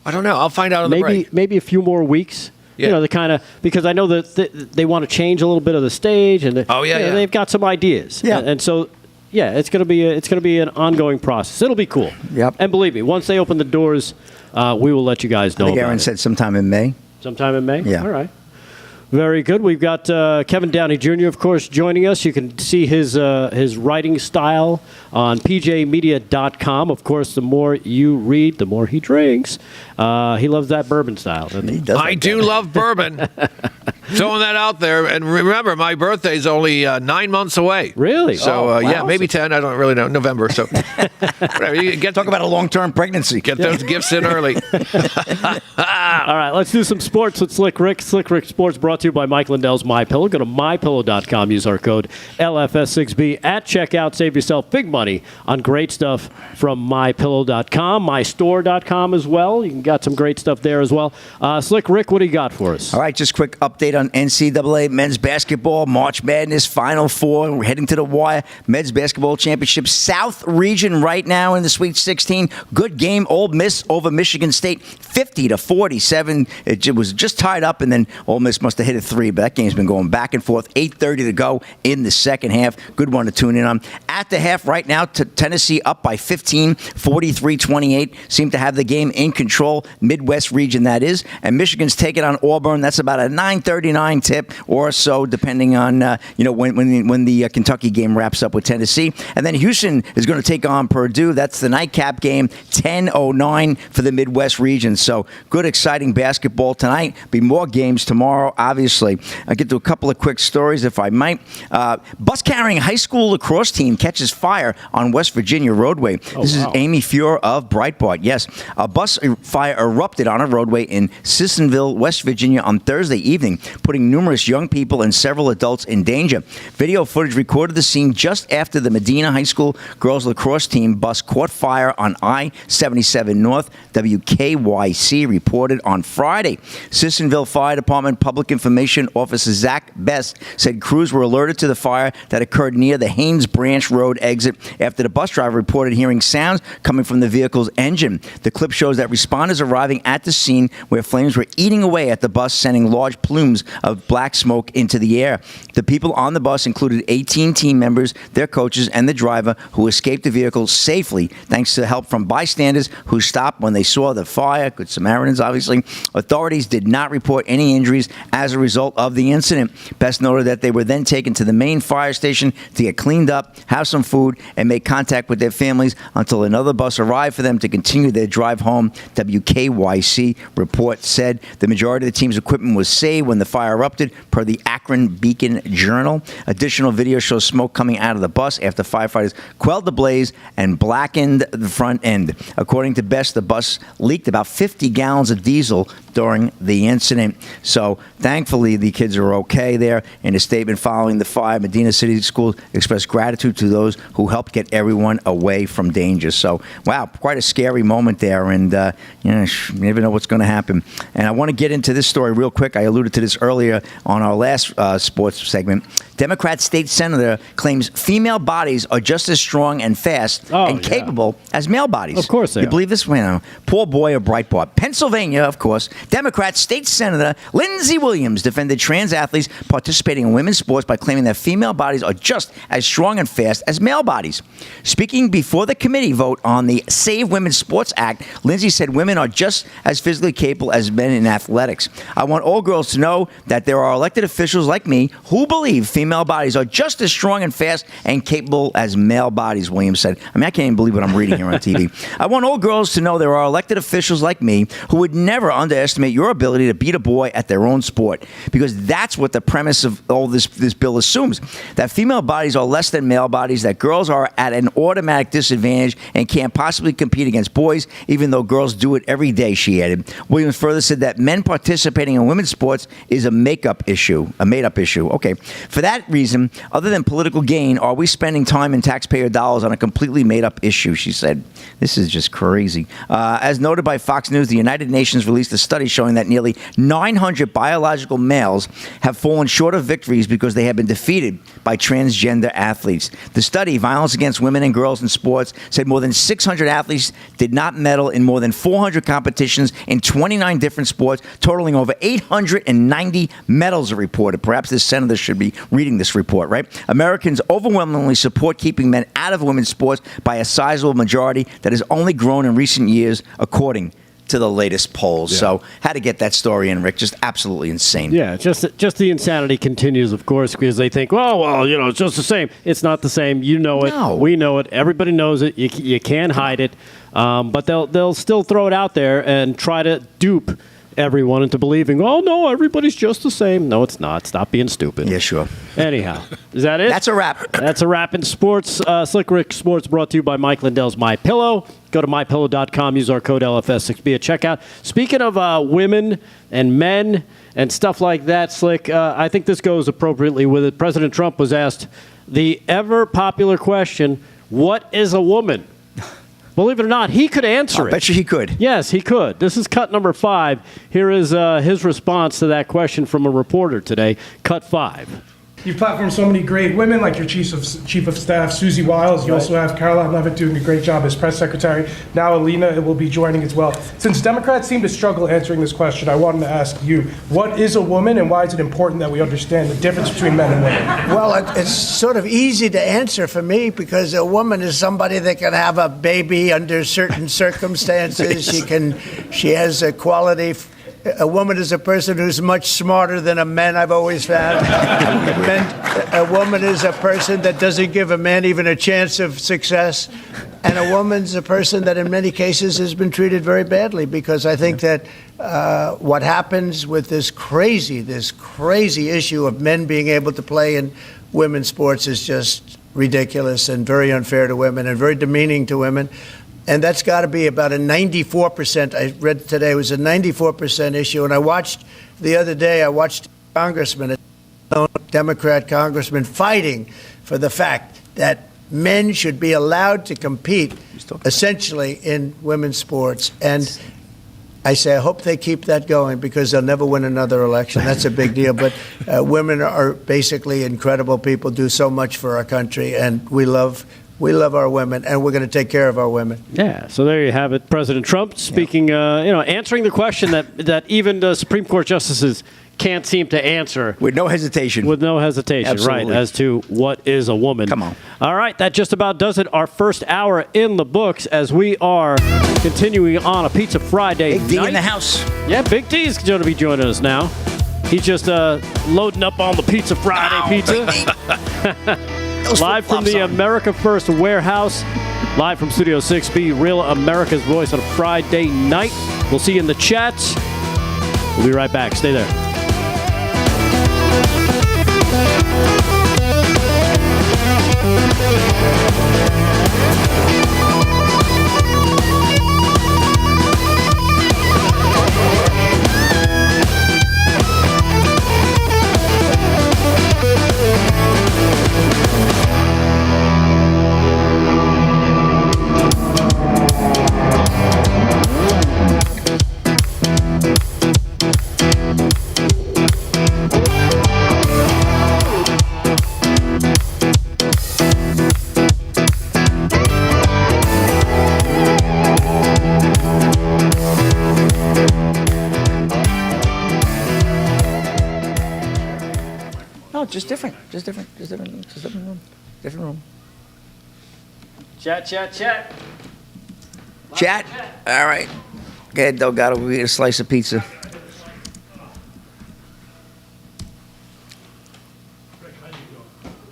I don't know. I'll find out on the break. Maybe a few more weeks. Yeah. You know, the kind of, because I know that they want to change a little bit of the stage, and they've got some ideas. Yeah. And so, yeah, it's gonna be an ongoing process. It'll be cool. Yep. And believe me, once they open the doors, we will let you guys know. I think about Aaron it. said sometime in May. Sometime in May. Yeah. All right. Very good. We've got Kevin Downey Jr., of course, joining us. You can see his writing style on pjmedia.com. Of course, the more you read, the more he drinks. He loves that bourbon style, doesn't he? He does. I do love bourbon. Throwing that out there. And remember, my birthday's only 9 months away. Really? So, yeah, maybe 10. I don't really know. November. So, whatever. You Talk about a long-term pregnancy. Get those gifts in early. All right, let's do some sports with Slick Rick. Slick Rick Sports brought to you by Mike Lindell's MyPillow. Go to mypillow.com. Use our code LFS6B at checkout. Save yourself big money on great stuff from mypillow.com, mystore.com as well. You got some great stuff there as well. Slick Rick, what do you got for us? All right, just quick update on NCAA men's basketball, March Madness, Final Four. We're heading to the wire. Men's basketball championship, South region right now in the Sweet 16. Good game, Ole Miss over Michigan State, 50-47. It was just tied up, and then Ole Miss must have hit a three, but that game's been going back and forth. 8:30 to go in the second half. Good one to tune in on. At the half right now, Tennessee up by 15, 43-28. Seem to have the game in control. Midwest region, that is. And Michigan's taking on Auburn. That's about a 9:39 tip or so, depending on when the Kentucky game wraps up with Tennessee. And then Houston is going to take on Purdue. That's the nightcap game, 10:09 for the Midwest region. So good, exciting basketball tonight. Be more games tomorrow, obviously. I'll get to a couple of quick stories, if I might. Bus-carrying high school lacrosse team catches fire on West Virginia roadway. This is Amy Fuhr of Breitbart. Yes, a bus fire erupted on a roadway in Sissonville, West Virginia on Thursday evening, putting numerous young people and several adults in danger. Video footage recorded the scene just after the Medina High School girls lacrosse team bus caught fire on I-77 North. WKYC reported on Friday. Sissonville Fire Department Public Information Officer Zach Best said crews were alerted to the fire that occurred near the Haynes Branch Road exit after the bus driver reported hearing sounds coming from the vehicle's engine. The clip shows that responders arriving at the scene where flames were eating away at the bus, sending large plumes of black smoke into the air. The people on the bus included 18 team members, their coaches, and the driver, who escaped the vehicle safely thanks to help from bystanders who stopped when they saw the fire. Good Samaritans, obviously. Authorities did not report any injuries as a result of the incident. Best noted that they were then taken to the main fire station to get cleaned up, have some food, and make contact with their families until another bus arrived for them to continue their drive home. WKYC report said the majority of the team's equipment was saved when the fire erupted, per the Akron Beacon Journal. Additional video shows smoke coming out of the bus after firefighters quelled the blaze and blackened the front end. According to Best, the bus leaked about 50 gallons of diesel during the incident. So thankfully, the kids are okay there. In a statement following the fire, Medina City Schools expressed gratitude to those who helped get everyone away from danger. So, wow, quite a scary moment there. And, you never know what's going to happen. And I want to get into this story real quick. I alluded to this earlier on our last sports segment. Democrat state senator claims female bodies are just as strong and fast and capable as male bodies. Of course they You are. believe this? Well, poor boy of Breitbart. Pennsylvania, of course, Democrat state senator Lindsey Williams defended trans athletes participating in women's sports by claiming that female bodies are just as strong and fast as male bodies. Speaking before the committee vote on the Save Women's Sports Act, Lindsey said women are just as physically capable as men in athletics. I want all girls to know that there are elected officials like me who believe female bodies are just as strong and fast and capable as male bodies, Williams said. I mean, I can't even believe what I'm reading here on TV. I want all girls to know there are elected officials like me who would never underestimate your ability to beat a boy at their own sport, because that's what the premise of all this bill assumes, that female bodies are less than male bodies, that girls are at an automatic disadvantage and can't possibly compete against boys, even though girls do it every day, she added. Williams further said that men participating in women's sports is a made-up issue. Okay. For that reason, other than political gain, are we spending time and taxpayer dollars on a completely made-up issue, she said. This is just crazy. As noted by Fox News, the United Nations released a study showing that nearly 900 biological males have fallen short of victories because they have been defeated by transgender athletes. The study, Violence Against Women and Girls in Sports, said more than 600 athletes did not medal in more than 400 competitions in 29 different sports, totaling over 890 medals are reported. Perhaps this senator should be reading this report, right? Americans overwhelmingly support keeping men out of women's sports by a sizable majority that has only grown in recent years, according to the latest polls. Yeah. So had to get that story in, Rick. Just absolutely insane. Yeah, just the insanity continues, of course, because they think, well, it's just the same. It's not the same. You know it. No. We know it. Everybody knows it. You can't hide it. But they'll still throw it out there and try to dupe everyone into believing, oh, no, everybody's just the same. No, it's not. Stop being stupid. Yeah, sure. Anyhow, is that it? That's a wrap. That's a wrap in sports. Slick Rick Sports brought to you by Mike Lindell's MyPillow. Go to mypillow.com. Use our code LFS6B at checkout. Speaking of women and men and stuff like that, Slick, I think this goes appropriately with it. President Trump was asked the ever-popular question, what is a woman? Believe it or not, he could answer it. I bet you he could. Yes, he could. This is cut number 5. Here is his response to that question from a reporter today. Cut 5. You've platformed so many great women, like your chief of staff, Susie Wiles. You also have Caroline Levitt doing a great job as press secretary. Now Alina will be joining as well. Since Democrats seem to struggle answering this question, I wanted to ask you, what is a woman and why is it important that we understand the difference between men and women? Well, it's sort of easy to answer for me because a woman is somebody that can have a baby under certain circumstances. She has a quality. A woman is a person who's much smarter than a man, I've always found. A woman is a person that doesn't give a man even a chance of success. And a woman's a person that in many cases has been treated very badly, because I think that what happens with this crazy issue of men being able to play in women's sports is just ridiculous and very unfair to women and very demeaning to women. And that's got to be about a 94%. I read today it was a 94% issue. And I watched the other day, a congressman, a Democrat congressman, fighting for the fact that men should be allowed to compete essentially in women's sports. And I say, I hope they keep that going, because they'll never win another election. That's a big deal. But women are basically incredible people, do so much for our country, and we love our women, and we're going to take care of our women. Yeah, so there you have it. President Trump speaking, answering the question that even the Supreme Court justices can't seem to answer. With no hesitation. With no hesitation, Absolutely. right, as to what is a woman. Come on. All right, that just about does it. Our first hour in the books as we are continuing on a Pizza Friday Big D night. in the house. Yeah, Big D's going to be joining us now. He's just loading up on the Pizza Friday pizza. Live from the America First warehouse, live from Studio 6B, Real America's Voice on a Friday night. We'll see you in the chats. We'll be right back. Stay there. Just different room. Different room. Chat. Chat. All right. Go ahead, Delgado. We'll get a slice of pizza.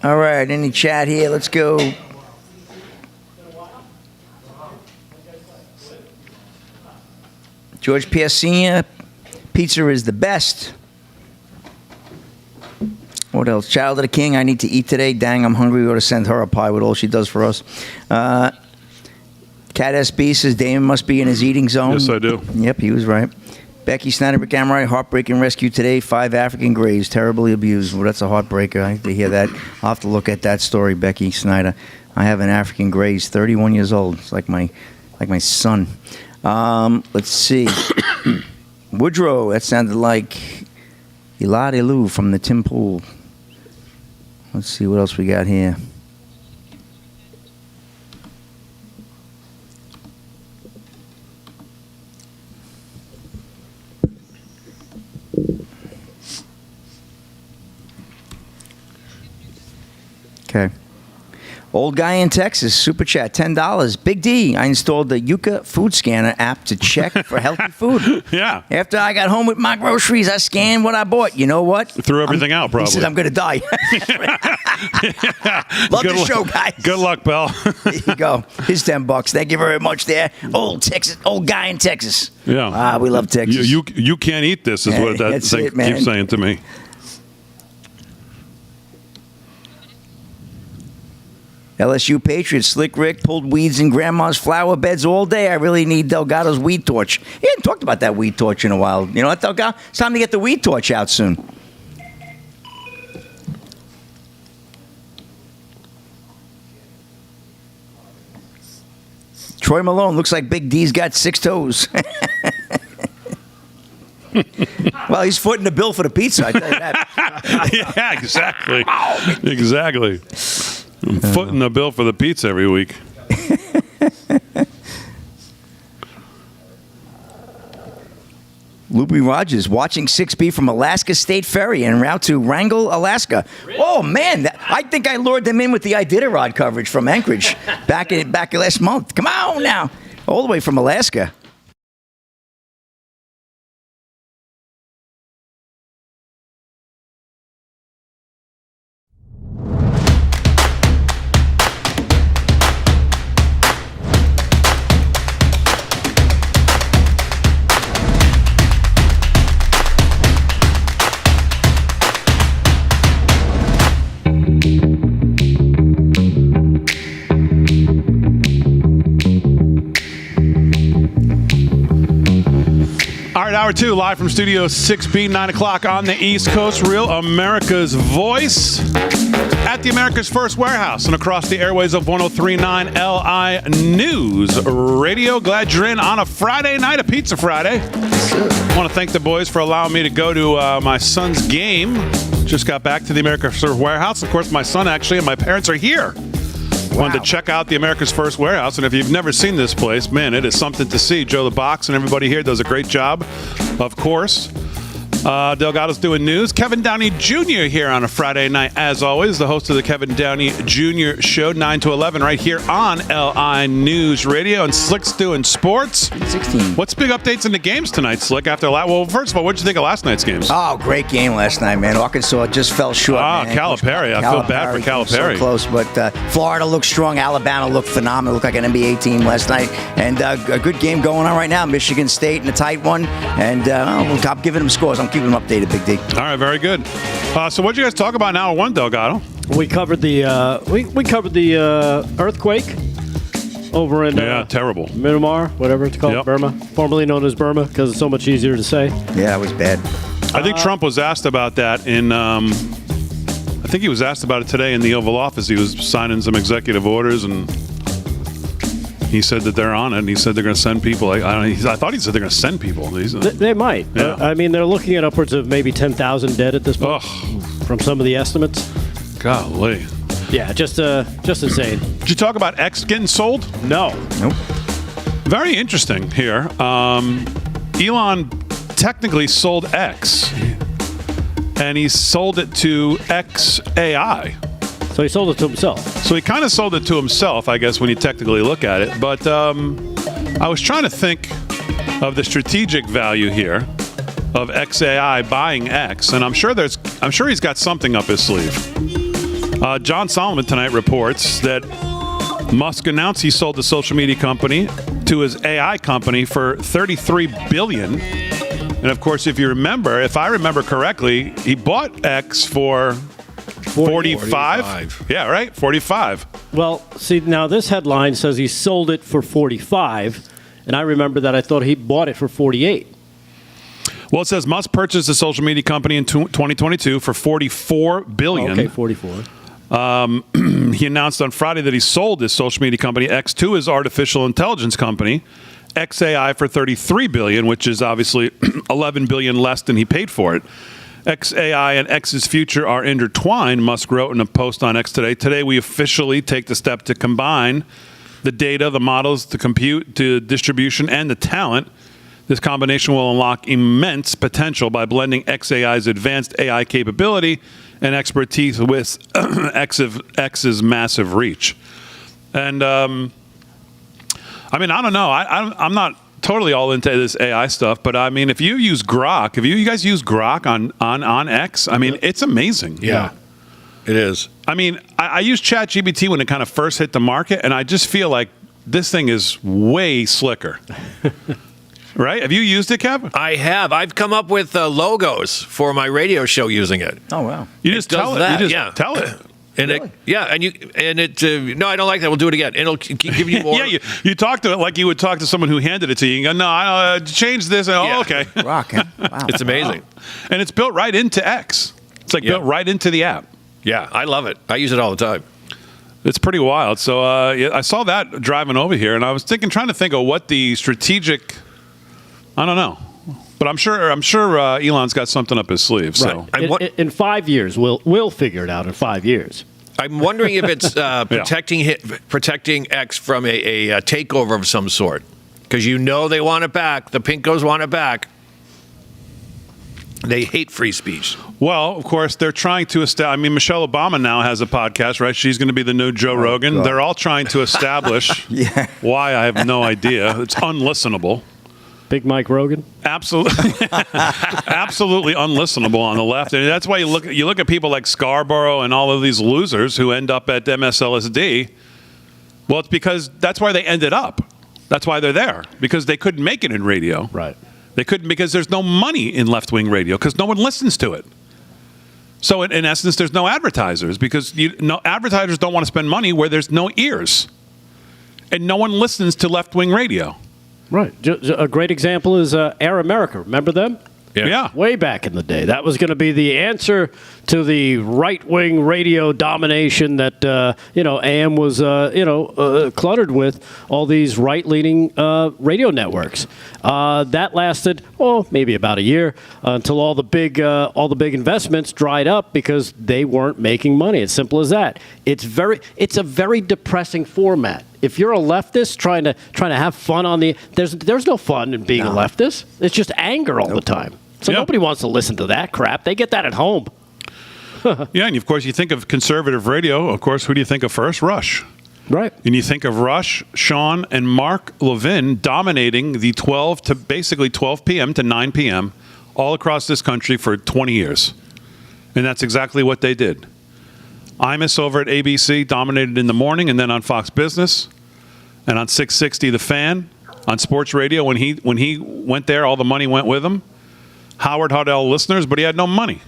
All right. Any chat here? Let's go. George Pierre Sr. Pizza is the best. What else? Child of the King, I need to eat today. Dang, I'm hungry. We ought to send her a pie with all she does for us. Cat SB says Damon must be in his eating zone. Yes, I do. Yep, he was right. Becky Snyder, Amright, heartbreaking rescue today. 5 African graves, terribly abused. Well, that's a heartbreaker. I have to hear that. I'll have to look at that story, Becky Snyder. I have an African graves, 31 years old. It's like my son. Let's see. Woodrow, that sounded like Elade Lou from the Tim Pool. Let's see what else we got here. Okay. Old guy in Texas, super chat, $10. Big D, I installed the Yuka food scanner app to check for healthy food. Yeah. After I got home with my groceries, I scanned what I bought. You know what? Threw everything out, probably. He said, I'm going to die. Love the show, guys. Good luck, Bill. There you go. Here's $10. Thank you very much there. Old guy in Texas. Yeah. We love Texas. You can't eat this, is what that thing keeps saying to me. LSU Patriots, Slick Rick pulled weeds in grandma's flower beds all day. I really need Delgado's weed torch. He hadn't talked about that weed torch in a while. You know what, Delgado? It's time to get the weed torch out soon. Troy Malone looks like Big D's got 6 toes. Well, he's footing the bill for the pizza, I tell you that. Yeah, exactly. Exactly. I'm footing the bill for the pizza every week. Loopy Rogers watching 6B from Alaska State Ferry en route to Wrangell, Alaska. Oh, man. I think I lured them in with the Iditarod coverage from Anchorage back last month. Come on now. All the way from Alaska. All right, hour 2, live from Studio 6B, 9 o'clock on the East Coast. Real America's Voice at the America's First Warehouse and across the airways of 103.9 LI News Radio. Glad you're in on a Friday night, a Pizza Friday. I want to thank the boys for allowing me to go to my son's game. Just got back to the America's First Warehouse. Of course, my son actually and my parents are here. Wanted to check out the America's First Warehouse, and if you've never seen this place, man, it is something to see. Joe the Box and everybody here does a great job, of course. Delgado's doing news. Kevin Downey Jr. here on a Friday night, as always, the host of the Kevin Downey Jr. Show, 9 to 11, right here on LI News Radio. And Slick's doing sports. 16. What's big updates in the games tonight, Slick? Well, first of all, what did you think of last night's games? Oh, great game last night, man. Arkansas just fell short. Calipari. I feel bad for Calipari. So close, but Florida looked strong. Alabama looked phenomenal. Looked like an NBA team last night. And a good game going on right now. Michigan State in a tight one. And I'm giving them scores. I'm keeping them updated, Big D. All right, very good. So what did you guys talk about in hour 1, Delgado? We covered the earthquake over in terrible Myanmar, whatever it's called, Burma, formerly known as Burma, because it's so much easier to say. Yeah, it was bad. I think Trump was asked about that in. I think he was asked about it today in the Oval Office. He was signing some executive orders, and he said that they're on it. And he said they're going to send people. I thought he said they're going to send people. They might. Yeah. I mean, they're looking at upwards of maybe 10,000 dead at this point from some of the estimates. Golly. Yeah, just insane. Did you talk about X getting sold? No. Nope. Very interesting here. Elon technically sold X, and he sold it to XAI. So he sold it to himself. So he kind of sold it to himself, I guess, when you technically look at it. But I was trying to think of the strategic value here of XAI buying X, and I'm sure he's got something up his sleeve. John Solomon tonight reports that Musk announced he sold the social media company to his AI company for $33 billion. And of course, if I remember correctly, he bought X for 45. Yeah, right? 45. Well, see, now this headline says he sold it for 45, and I remember that I thought he bought it for 48. Well, it says Musk purchased the social media company in 2022 for $44 billion. Okay, 44. He announced on Friday that he sold his social media company X to his artificial intelligence company, XAI, for $33 billion, which is obviously $11 billion less than he paid for it. XAI and X's future are intertwined, Musk wrote in a post on X today. Today, we officially take the step to combine the data, the models, the compute, the distribution, and the talent. This combination will unlock immense potential by blending XAI's advanced AI capability and expertise with X's massive reach. And I mean, I don't know. I'm not totally all into this AI stuff, but I mean, if you use Grok, if you guys use Grok on X, I mean, it's amazing. Yeah, it is. I mean, I used ChatGPT when it kind of first hit the market, and I just feel like this thing is way slicker. Right? Have you used it, Kev? I have. I've come up with logos for my radio show using it. Oh, wow. You just tell it. that, You just yeah. tell it. And Really? no, I don't like that. We'll do it again. It'll give you more. Yeah, you talk to it like you would talk to someone who handed it to you. You go, no, I change this. And, Yeah. Oh, okay. Rock, huh? Wow. It's amazing. And it's built right into X. It's like Yeah. built right into the app. Yeah, I love it. I use it all the time. It's pretty wild. So I saw that driving over here, and I was trying to think of what the strategic. I don't know, but I'm sure Elon's got something up his sleeve. So In 5 years, we'll figure it out in 5 years. I'm wondering if it's protecting X from a takeover of some sort, because they want it back. The Pinkos want it back. They hate free speech. Well, of course, they're trying to establish. I mean, Michelle Obama now has a podcast, right? She's going to be the new Joe Rogan. God. They're all trying to establish why. I have no idea. It's unlistenable. Big Mike Rogan. Absolutely, absolutely unlistenable on the left, and that's why you look at people like Scarborough and all of these losers who end up at MSLSD. Well, it's because that's why they ended up. That's why they're there, because they couldn't make it in radio. Right. They couldn't, because there's no money in left-wing radio because no one listens to it. So in essence, there's no advertisers because advertisers don't want to spend money where there's no ears, and no one listens to left-wing radio. Right. A great example is Air America. Remember them? Yeah. Way back in the day. That was going to be the answer to the right-wing radio domination that, AM was, cluttered with all these right-leaning radio networks. That lasted, maybe about a year until all the big investments dried up because they weren't making money. It's simple as that. It's a very depressing format. If you're a leftist trying to have fun there's no fun in being a leftist. It's just anger all the time. So nobody wants to listen to that crap. They get that at home. Yeah, and of course, you think of conservative radio. Of course, who do you think of first? Rush. Right. And you think of Rush, Sean, and Mark Levin dominating the 12 p.m. to 9 p.m. all across this country for 20 years. And that's exactly what they did. Imus over at ABC dominated in the morning, and then on Fox Business, and on 660 The Fan, on sports radio. When he went there, all the money went with him. Howard had all listeners, but he had no money.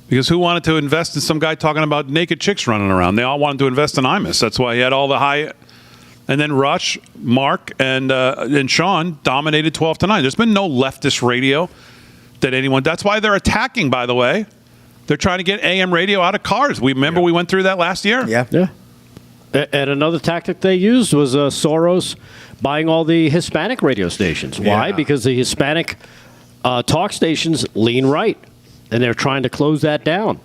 Because who wanted to invest in some guy talking about naked chicks running around? They all wanted to invest in Imus. That's why he had all the high. And then Rush, Mark, and Sean dominated 12 to 9. There's been no leftist radio that anyone. That's why they're attacking, by the way. They're trying to get AM radio out of cars. We went through that last year. Yeah. And another tactic they used was Soros buying all the Hispanic radio stations. Why? Yeah. Because the Hispanic talk stations lean right, and they're trying to close that down.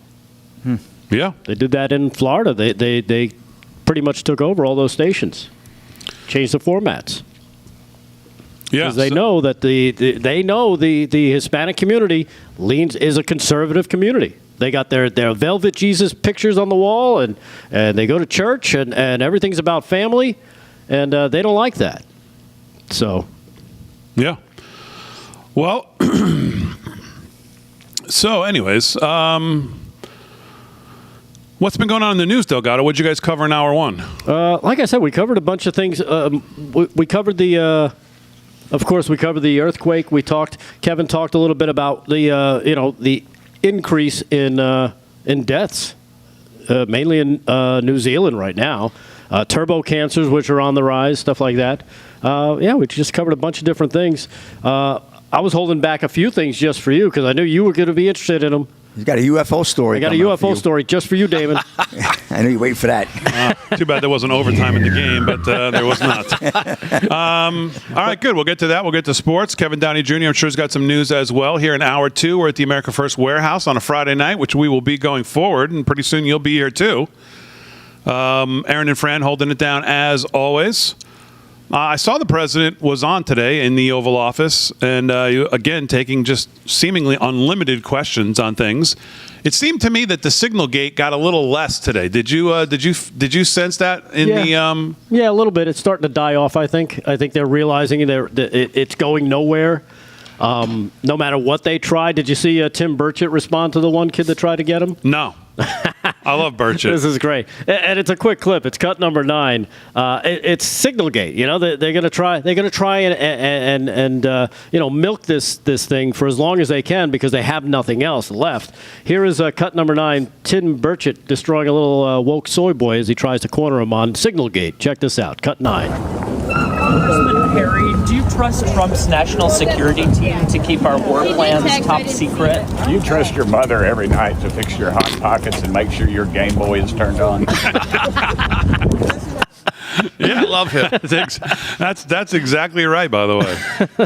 Yeah. They did that in Florida. They pretty much took over all those stations, changed the formats. Yeah. Because they know that the Hispanic community is a conservative community. They got their velvet Jesus pictures on the wall, and they go to church, and everything's about family, and they don't like that. So, yeah. Well, so anyways, what's been going on in the news, Delgado? What'd you guys cover in hour one? like I said, we covered a bunch of things. We covered of course, we covered the earthquake. Kevin talked a little bit about the increase in deaths, mainly in New Zealand right now. Turbo cancers, which are on the rise, stuff like that. We just covered a bunch of different things. I was holding back a few things just for you because I knew you were going to be interested in them. You got a UFO story. I got a UFO story just for you, Damon. I know you're waiting for that. Too bad there wasn't overtime in the game, but there was not. All right, good. We'll get to that. We'll get to sports. Kevin Downey Jr., I'm sure, has got some news as well. Here in hour two, we're at the America First Warehouse on a Friday night, which we will be going forward, and pretty soon you'll be here too. Aaron and Fran holding it down as always. I saw the president was on today in the Oval Office, and again taking just seemingly unlimited questions on things. It seemed to me that the signal gate got a little less today. Did you sense that in the? Yeah, a little bit. It's starting to die off. I think they're realizing it's going nowhere. No matter what they try. Did you see Tim Burchett respond to the one kid that tried to get him? No. I love Burchett. This is great, and it's a quick clip. It's cut number 9. It's Signalgate. You know, they're going to try. They're going to try and milk this thing for as long as they can because they have nothing else left. Here is cut number 9. Tim Burchett destroying a little woke soy boy as he tries to corner him on Signalgate. Check this out. Cut 9. Congressman Perry, do you trust Trump's national security team to keep our war plans top secret? You trust your mother every night to fix your hot pockets and make sure your Game Boy is turned on. Yeah, I love him. That's exactly right, by the way.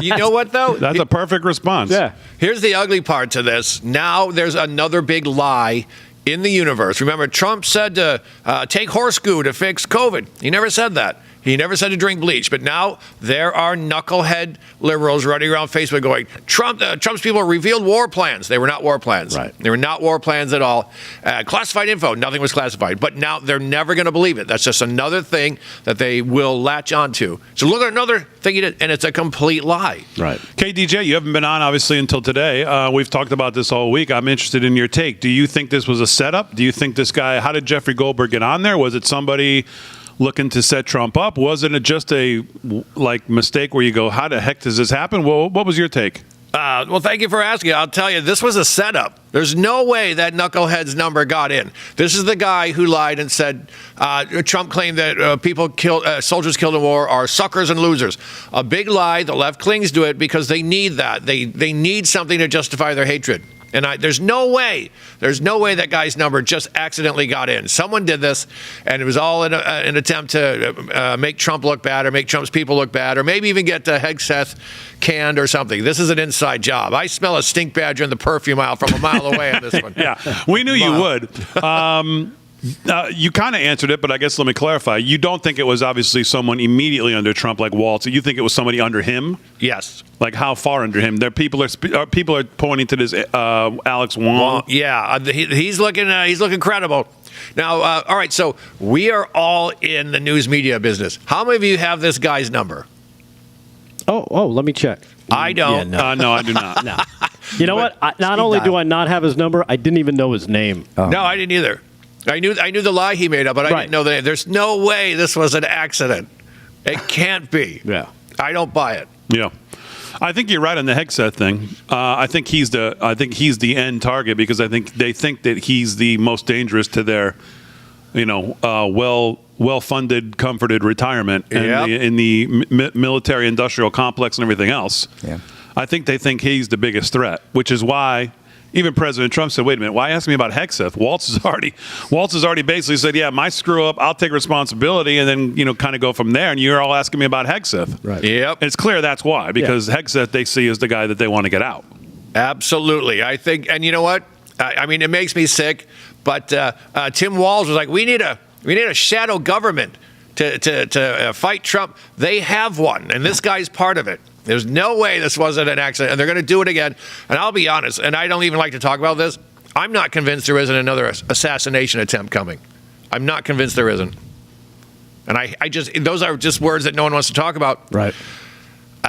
You know what, though? That's a perfect response. Yeah. Here's the ugly part to this. Now there's another big lie in the universe. Remember, Trump said to take horse goo to fix COVID. He never said that. He never said to drink bleach. But now there are knucklehead liberals running around Facebook going, Trump's people revealed war plans. They were not war plans. Right. They were not war plans at all. Classified info. Nothing was classified. But now they're never going to believe it. That's just another thing that they will latch onto. So look at another thing he did, and it's a complete lie. Right. KDJ, you haven't been on, obviously, until today. We've talked about this all week. I'm interested in your take. Do you think this was a setup? Do you think this guy, how did Jeffrey Goldberg get on there? Was it somebody looking to set Trump up? Wasn't it just a mistake where you go, how the heck does this happen? Well, what was your take? Well, thank you for asking. I'll tell you, this was a setup. There's no way that knucklehead's number got in. This is the guy who lied and said Trump claimed that soldiers killed in war are suckers and losers. A big lie. The left clings to it because they need that. They need something to justify their hatred. And there's no way that guy's number just accidentally got in. Someone did this, and it was all in an attempt to make Trump look bad or make Trump's people look bad or maybe even get Hegseth canned or something. This is an inside job. I smell a stink badger in the perfume aisle from a mile away on this one. Yeah, we knew you would. You kind of answered it, but I guess let me clarify. You don't think it was obviously someone immediately under Trump like Waltz. You think it was somebody under him? Yes. Like how far under him? There people are pointing to this Alex Wong. Well, yeah, he's looking credible. Now, all right. So we are all in the news media business. How many of you have this guy's number? Oh, let me check. I don't. Yeah, No, I do not. no. You know what? Not only do I not have his number, I didn't even know his name. Oh. No, I didn't either. I knew the lie he made up, but I didn't know the name. There's no way this was an accident. It can't be. Yeah. I don't buy it. Yeah. I think you're right on the Hegseth thing. I think he's the end target because I think they think that he's the most dangerous to their, well-funded, comforted retirement in the military industrial complex and everything else. Yeah. I think they think he's the biggest threat, which is why even President Trump said, wait a minute, why ask me about Hegseth? Waltz has already basically said, yeah, my screw up, I'll take responsibility and then, kind of go from there. And you're all asking me about Hegseth. Right. Yep. It's clear that's why, because Hegseth they see as the guy that they want to get out. Absolutely. I think, and you know what? I mean, it makes me sick, but Tim Walz was like, we need a shadow government to fight Trump. They have one, and this guy's part of it. There's no way this wasn't an accident, and they're going to do it again. And I'll be honest, and I don't even like to talk about this, I'm not convinced there isn't another assassination attempt coming. I'm not convinced there isn't. And those are just words that no one wants to talk about. Right.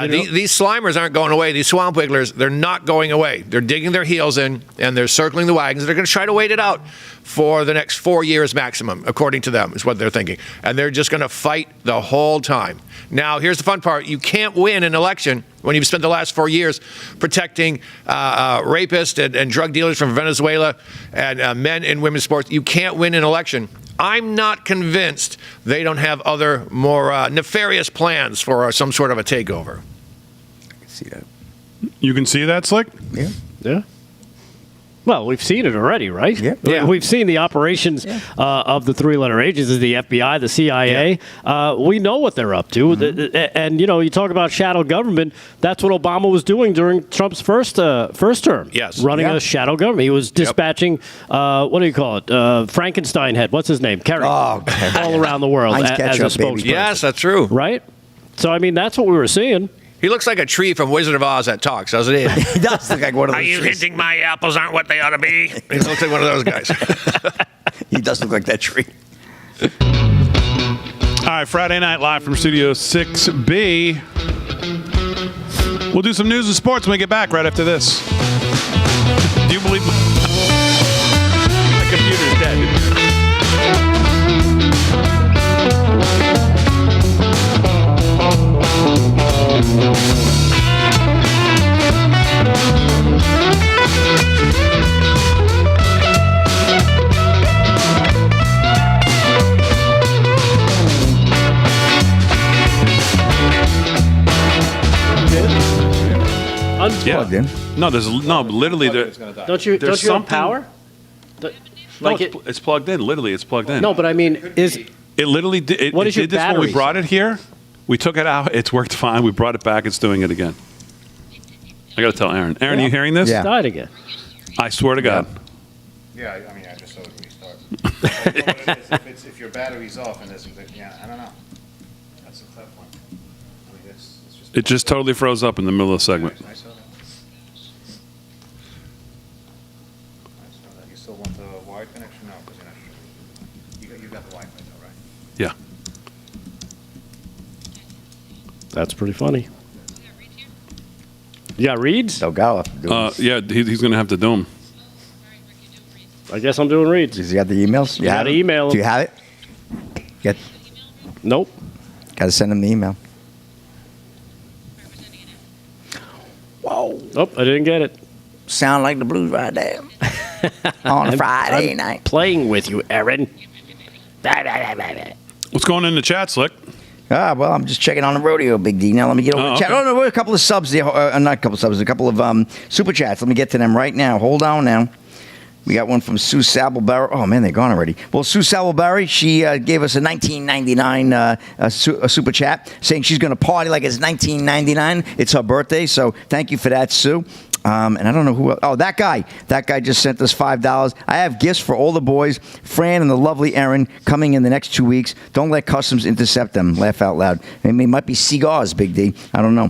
These Slimers aren't going away. These swamp wigglers, they're not going away. They're digging their heels in, and they're circling the wagons. They're going to try to wait it out for the next 4 years maximum, according to them, is what they're thinking. And they're just going to fight the whole time. Now, here's the fun part. You can't win an election when you've spent the last 4 years protecting rapists and drug dealers from Venezuela and men in women's sports. You can't win an election. I'm not convinced they don't have other more nefarious plans for some sort of a takeover. I can see that. You can see that, Slick? Yeah. Yeah. Well, we've seen it already, right? Yeah. We've seen the operations of the three-letter agencies, the FBI, the CIA. Yeah. We know what they're up to. Mm-hmm. And, you talk about shadow government. That's what Obama was doing during Trump's first term. Yes. Running a shadow government. He was dispatching, what do you call it, Frankenstein head. What's his name? Kerry. Oh, all around the world as a spokesperson. Yes, that's true. Right? So, I mean, that's what we were seeing. He looks like a tree from Wizard of Oz that talks, doesn't he? He does look like one of those. Are you trees. hinting my apples aren't what they ought to be? He looks like one of those guys. He does look like that tree. All right, Friday night live from Studio 6B. We'll do some news and sports when we get back right after this. Do you believe my computer's dead? Plugged in. No, there's literally there. Don't you have something- power? No, it's plugged in. Literally, it's plugged in. No, but I mean, it literally did. What It is your did this when we battery brought it here. We took it out. It's worked fine. We brought it back. It's doing it again. I got to tell Aaron. Aaron, are you hearing this? Yeah. died again. I swear to God. Yeah, I mean, I just saw it restart. I don't know what it is, if your battery's off and there's, yeah, I don't know. That's a tough one. I mean, it's just. It just totally froze up in the middle of the segment. I saw that. You still want the wired connection? No, because you're not. You got the Wi-Fi though, right? Yeah. That's pretty funny. You got reads? So go. Yeah, he's going to have to do them. I guess I'm doing reads. Does he got the emails? You gotta email him. Do you have it? Get. Nope. Got to send him the email. Whoa. Nope, I didn't get it. Sound like the blues right there. On a Friday night. Playing with you, Aaron. What's going on in the chat, Slick? Well, I'm just checking on the rodeo, Big D. Now let me get over the chat. okay. Oh, no, we're a couple of subs there. Not a couple of subs, a couple of super chats. Let me get to them right now. Hold on now. We got one from Sue Sableberry. Oh, man, they're gone already. Well, Sue Sableberry, she gave us a $19.99 super chat saying she's going to party like it's $19.99. It's her birthday, so thank you for that, Sue. And I don't know who else. Oh, that guy. That guy just sent us $5. I have gifts for all the boys. Fran and the lovely Erin coming in the next 2 weeks. Don't let customs intercept them. Laugh out loud. I mean, it might be cigars, Big D. I don't know.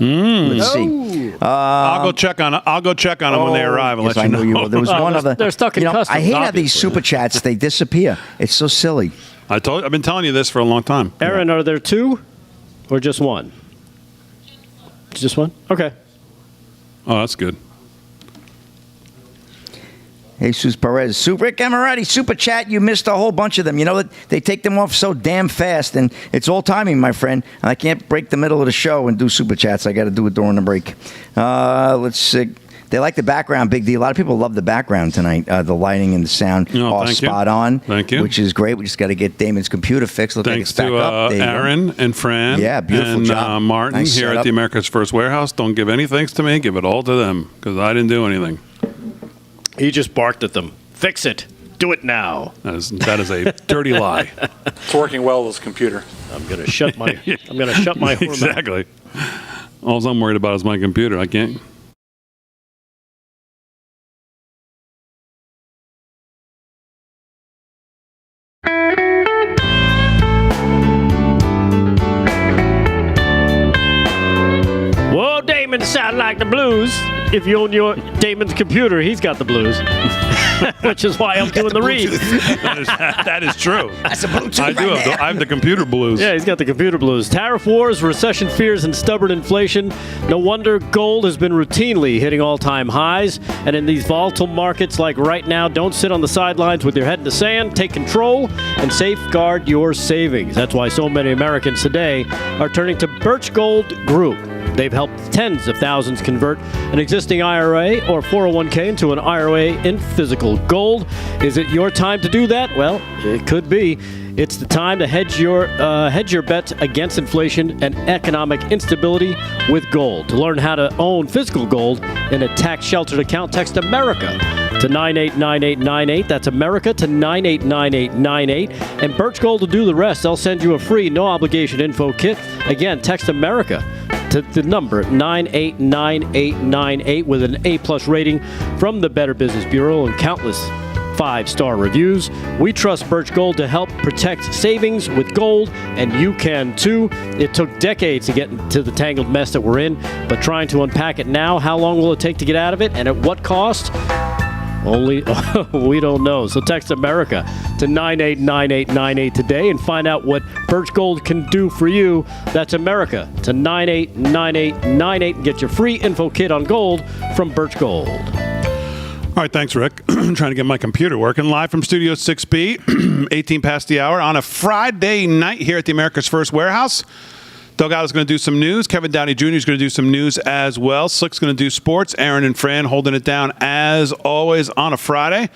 Let's see. I'll go check on them when they arrive and Yes, let I you know know. you will. There was one other. they're stuck in customs, I hate how these obviously. super chats, they disappear. It's so silly. I've been telling you this for a long time. Aaron, are there two or just one? Just one? Okay. Oh, that's good. Jesus Perez, Rick Amaretti, super chat. You missed a whole bunch of them. You know that they take them off so damn fast, and it's all timing, my friend. And I can't break the middle of the show and do super chats. I got to do it during the break. Let's see. They like the background, Big D. A lot of people love the background tonight. The lighting and the sound are thank you. spot on. Thank you. Which is great. We just got to get Damon's computer fixed. Look Thanks like it's back to up. There you go. Aaron and Fran. Yeah, beautiful and, job. Martin Nice here setup. at the America's First Warehouse. Don't give any thanks to me. Give it all to them because I didn't do anything. He just barked at them. Fix it. Do it now. That is a dirty lie. It's working well, this computer. I'm gonna shut my. I'm gonna shut my whore mouth. Exactly. All I'm worried about is my computer. I can't. Whoa, Damon sound like the blues. If you own your Damon's computer, he's got the blues. Which is why I'm doing the read. That is true. That's a Bluetooth I do right there. I have the computer blues. Yeah, he's got the computer blues. Tariff wars, recession fears, and stubborn inflation. No wonder gold has been routinely hitting all-time highs. And in these volatile markets like right now, don't sit on the sidelines with your head in the sand. Take control and safeguard your savings. That's why so many Americans today are turning to Birch Gold Group. They've helped tens of thousands convert an existing IRA or 401k into an IRA in physical gold. Is it your time to do that? Well, it could be. It's the time to hedge your bets against inflation and economic instability with gold. To learn how to own physical gold in a tax-sheltered account, text America to 989898. That's America to 989898. And Birch Gold will do the rest. They'll send you a free, no-obligation info kit. Again, text America to the number 989898 with an A+ rating from the Better Business Bureau and countless 5-star reviews. We trust Birch Gold to help protect savings with gold, and you can too. It took decades to get into the tangled mess that we're in, but trying to unpack it now, how long will it take to get out of it, and at what cost? Only we don't know. So text America to 989898 today and find out what Birch Gold can do for you. That's America to 989898 and get your free info kit on gold from Birch Gold. All right, thanks, Rick. I'm trying to get my computer working. Live from Studio 6B, 18 past the hour on a Friday night here at the America's First Warehouse. Delgado's going to do some news. Kevin Downey Jr. is going to do some news as well. Slick's going to do sports. Aaron and Fran holding it down as always on a Friday.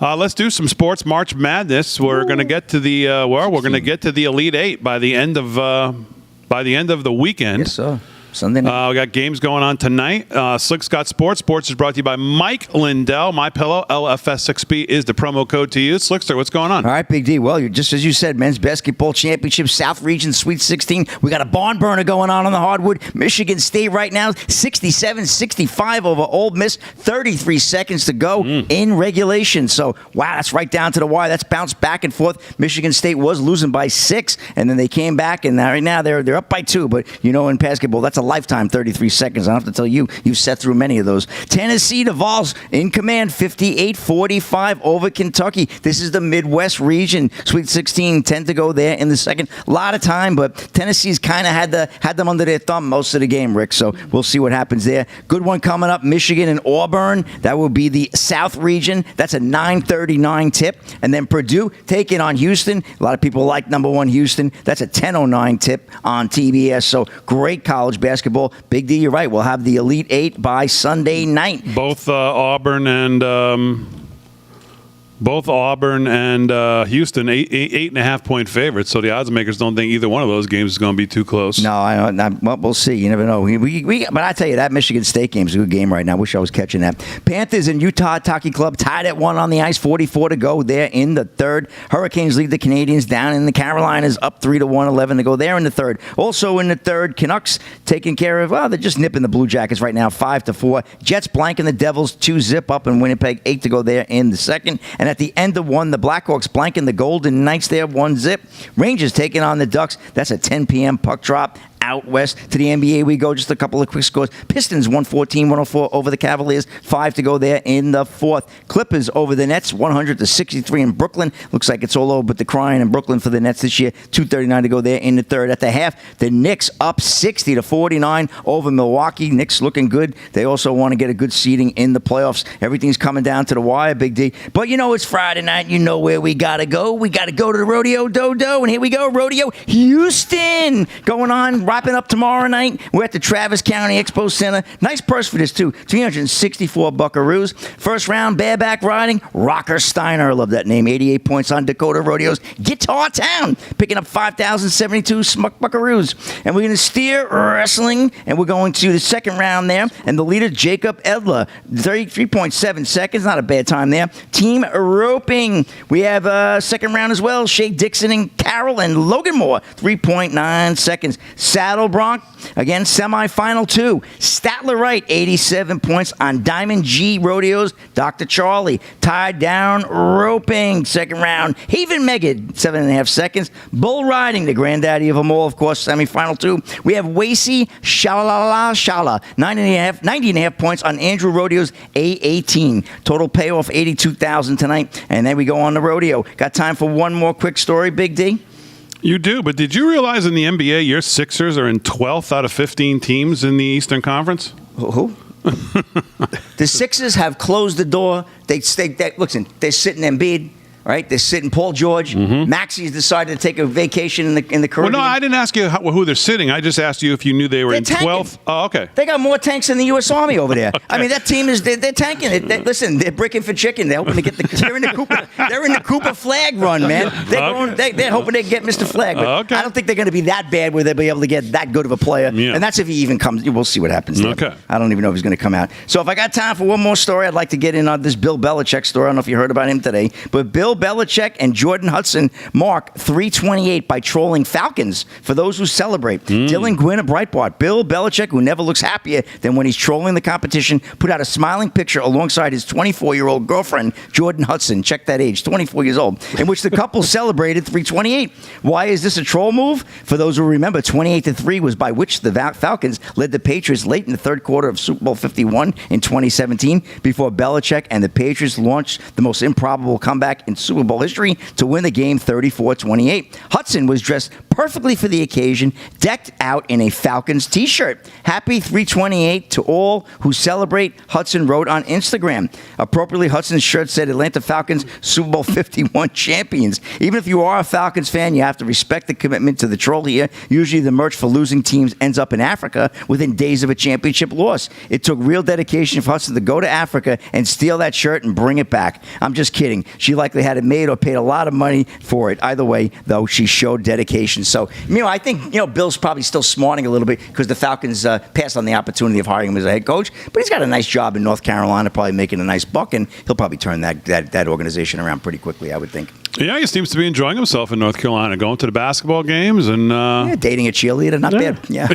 Let's do some sports. March Madness. We're going to get to the we're going to get to the Elite Eight by the end of the weekend. Yes, sir. Sunday night. We got games going on tonight. Slick's got sports. Sports is brought to you by Mike Lindell. MyPillow, LFS6B is the promo code to use. Slickster, what's going on? All right, Big D. Well, just as you said, men's basketball championship, South Region Sweet 16. We got a barn burner going on the hardwood. Michigan State right now, 67-65 over Ole Miss. 33 seconds to go in regulation. So, wow, that's right down to the wire. That's bounced back and forth. Michigan State was losing by 6, and then they came back, and right now they're up by 2. But, in basketball, that's a lifetime, 33 seconds. I don't have to tell you, you've sat through many of those. Tennessee, the Vols in command, 58-45 over Kentucky. This is the Midwest region. Sweet 16, 10 to go there in the second. A lot of time, but Tennessee's kind of had them under their thumb most of the game, Rick. So we'll see what happens there. Good one coming up, Michigan and Auburn. That will be the South region. That's a 9:39 tip. And then Purdue taking on Houston. A lot of people like number 1 Houston. That's a 10:09 tip on TBS. So great college basketball. Big D, you're right. We'll have the Elite Eight by Sunday night. Both Auburn and Houston, 8.5 point favorites. So the odds makers don't think either one of those games is going to be too close. No, well, we'll see. You never know. But I tell you, that Michigan State game is a good game right now. Wish I was catching that. Panthers and Utah Hockey Club tied at 1 on the ice. 44 to go there in the third. Hurricanes lead the Canadians down in the Carolinas, up 3-1, 11 to go there in the third. Also in the third, Canucks taking care of. They're just nipping the Blue Jackets right now, 5-4. Jets blanking the Devils, 2-0 up in Winnipeg, 8 to go there in the second. And at the end of one, the Blackhawks blanking the Golden Knights there, 1-0. Rangers taking on the Ducks. That's a 10 p.m. puck drop. Out west to the NBA we go. Just a couple of quick scores. Pistons 114-104 over the Cavaliers. 5 to go there in the fourth. Clippers over the Nets 100-63 in Brooklyn. Looks like it's all over but the crying in Brooklyn for the Nets this year. 2:39 to go there in the third. At the half, the Knicks up 60-49 over Milwaukee. Knicks looking good. They also want to get a good seeding in the playoffs. Everything's coming down to the wire, Big D. But it's Friday night. You know where we got to go. We got to go to the Rodeo Dodo. And here we go. Rodeo Houston going on. Wrapping up tomorrow night. We're at the Travis County Expo Center. Nice purse for this, too. 364 buckaroos. First round, bareback riding. Rocker Steiner. I love that name. 88 points on Dakota Rodeo's Guitar Town. Picking up 5,072 smuck buckaroos. And we're going to steer wrestling. And we're going to the second round there. And the leader, Jacob Edler. 33.7 seconds. Not a bad time there. Team roping. We have a second round as well. Shay Dixon and Carol and Logan Moore. 3.9 seconds. Saddle Bronc, again, semifinal 2. Statler Wright, 87 points on Diamond G Rodeos. Dr. Charlie, tied down roping, second round. Haven Megid, 7.5 seconds. Bull riding, the granddaddy of them all, of course, semifinal 2. We have Wacy Shala, 90.5 points on Andrew Rodeos, A18. Total payoff, $82,000 tonight. And then we go on the rodeo. Got time for one more quick story, Big D? You do, but did you realize in the NBA your Sixers are in 12th out of 15 teams in the Eastern Conference? Who? The Sixers have closed the door. Listen, they're sitting Embiid. Right, they're sitting Paul George. Maxi's decided to take a vacation in the Caribbean. Well, no, I didn't ask you who they're sitting. I just asked you if you knew they were in 12th. Oh, okay. They got more tanks than the U.S. Army over there. Okay. I mean, that team is they're tanking it. Listen, they're bricking for chicken. They're hoping to get they're in the Cooper Flag run, man. They're hoping to get Mr. Flag. But I don't think they're going to be that bad where they'll be able to get that good of a player. Yeah. And that's if he even comes. We'll see what happens there. Okay. I don't even know if he's going to come out. So if I got time for one more story, I'd like to get in on this Bill Belichick story. I don't know if you heard about him today, but Bill Bill Belichick and Jordan Hudson mark 328 by trolling Falcons for those who celebrate. Dylan Gwynn of Breitbart. Bill Belichick, who never looks happier than when he's trolling the competition, put out a smiling picture alongside his 24-year-old girlfriend, Jordan Hudson. Check that age, 24 years old, in which the couple celebrated 328. Why is this a troll move? For those who remember, 28-3 was by which the Falcons led the Patriots late in the third quarter of Super Bowl 51 in 2017 before Belichick and the Patriots launched the most improbable comeback in Super Bowl history to win the game 34-28. Hudson was dressed perfectly for the occasion, decked out in a Falcons t-shirt. Happy 328 to all who celebrate, Hudson wrote on Instagram. Appropriately, Hudson's shirt said Atlanta Falcons Super Bowl 51 champions. Even if you are a Falcons fan, you have to respect the commitment to the troll here. Usually the merch for losing teams ends up in Africa within days of a championship loss. It took real dedication for Hudson to go to Africa and steal that shirt and bring it back. I'm just kidding. She likely had it made or paid a lot of money for it. Either way, though, she showed dedication. So, I think, Bill's probably still smarting a little bit because the Falcons passed on the opportunity of hiring him as a head coach. But he's got a nice job in North Carolina, probably making a nice buck, and he'll probably turn that organization around pretty quickly, I would think. Yeah, he seems to be enjoying himself in North Carolina, going to the basketball games and dating a cheerleader, not bad. Yeah,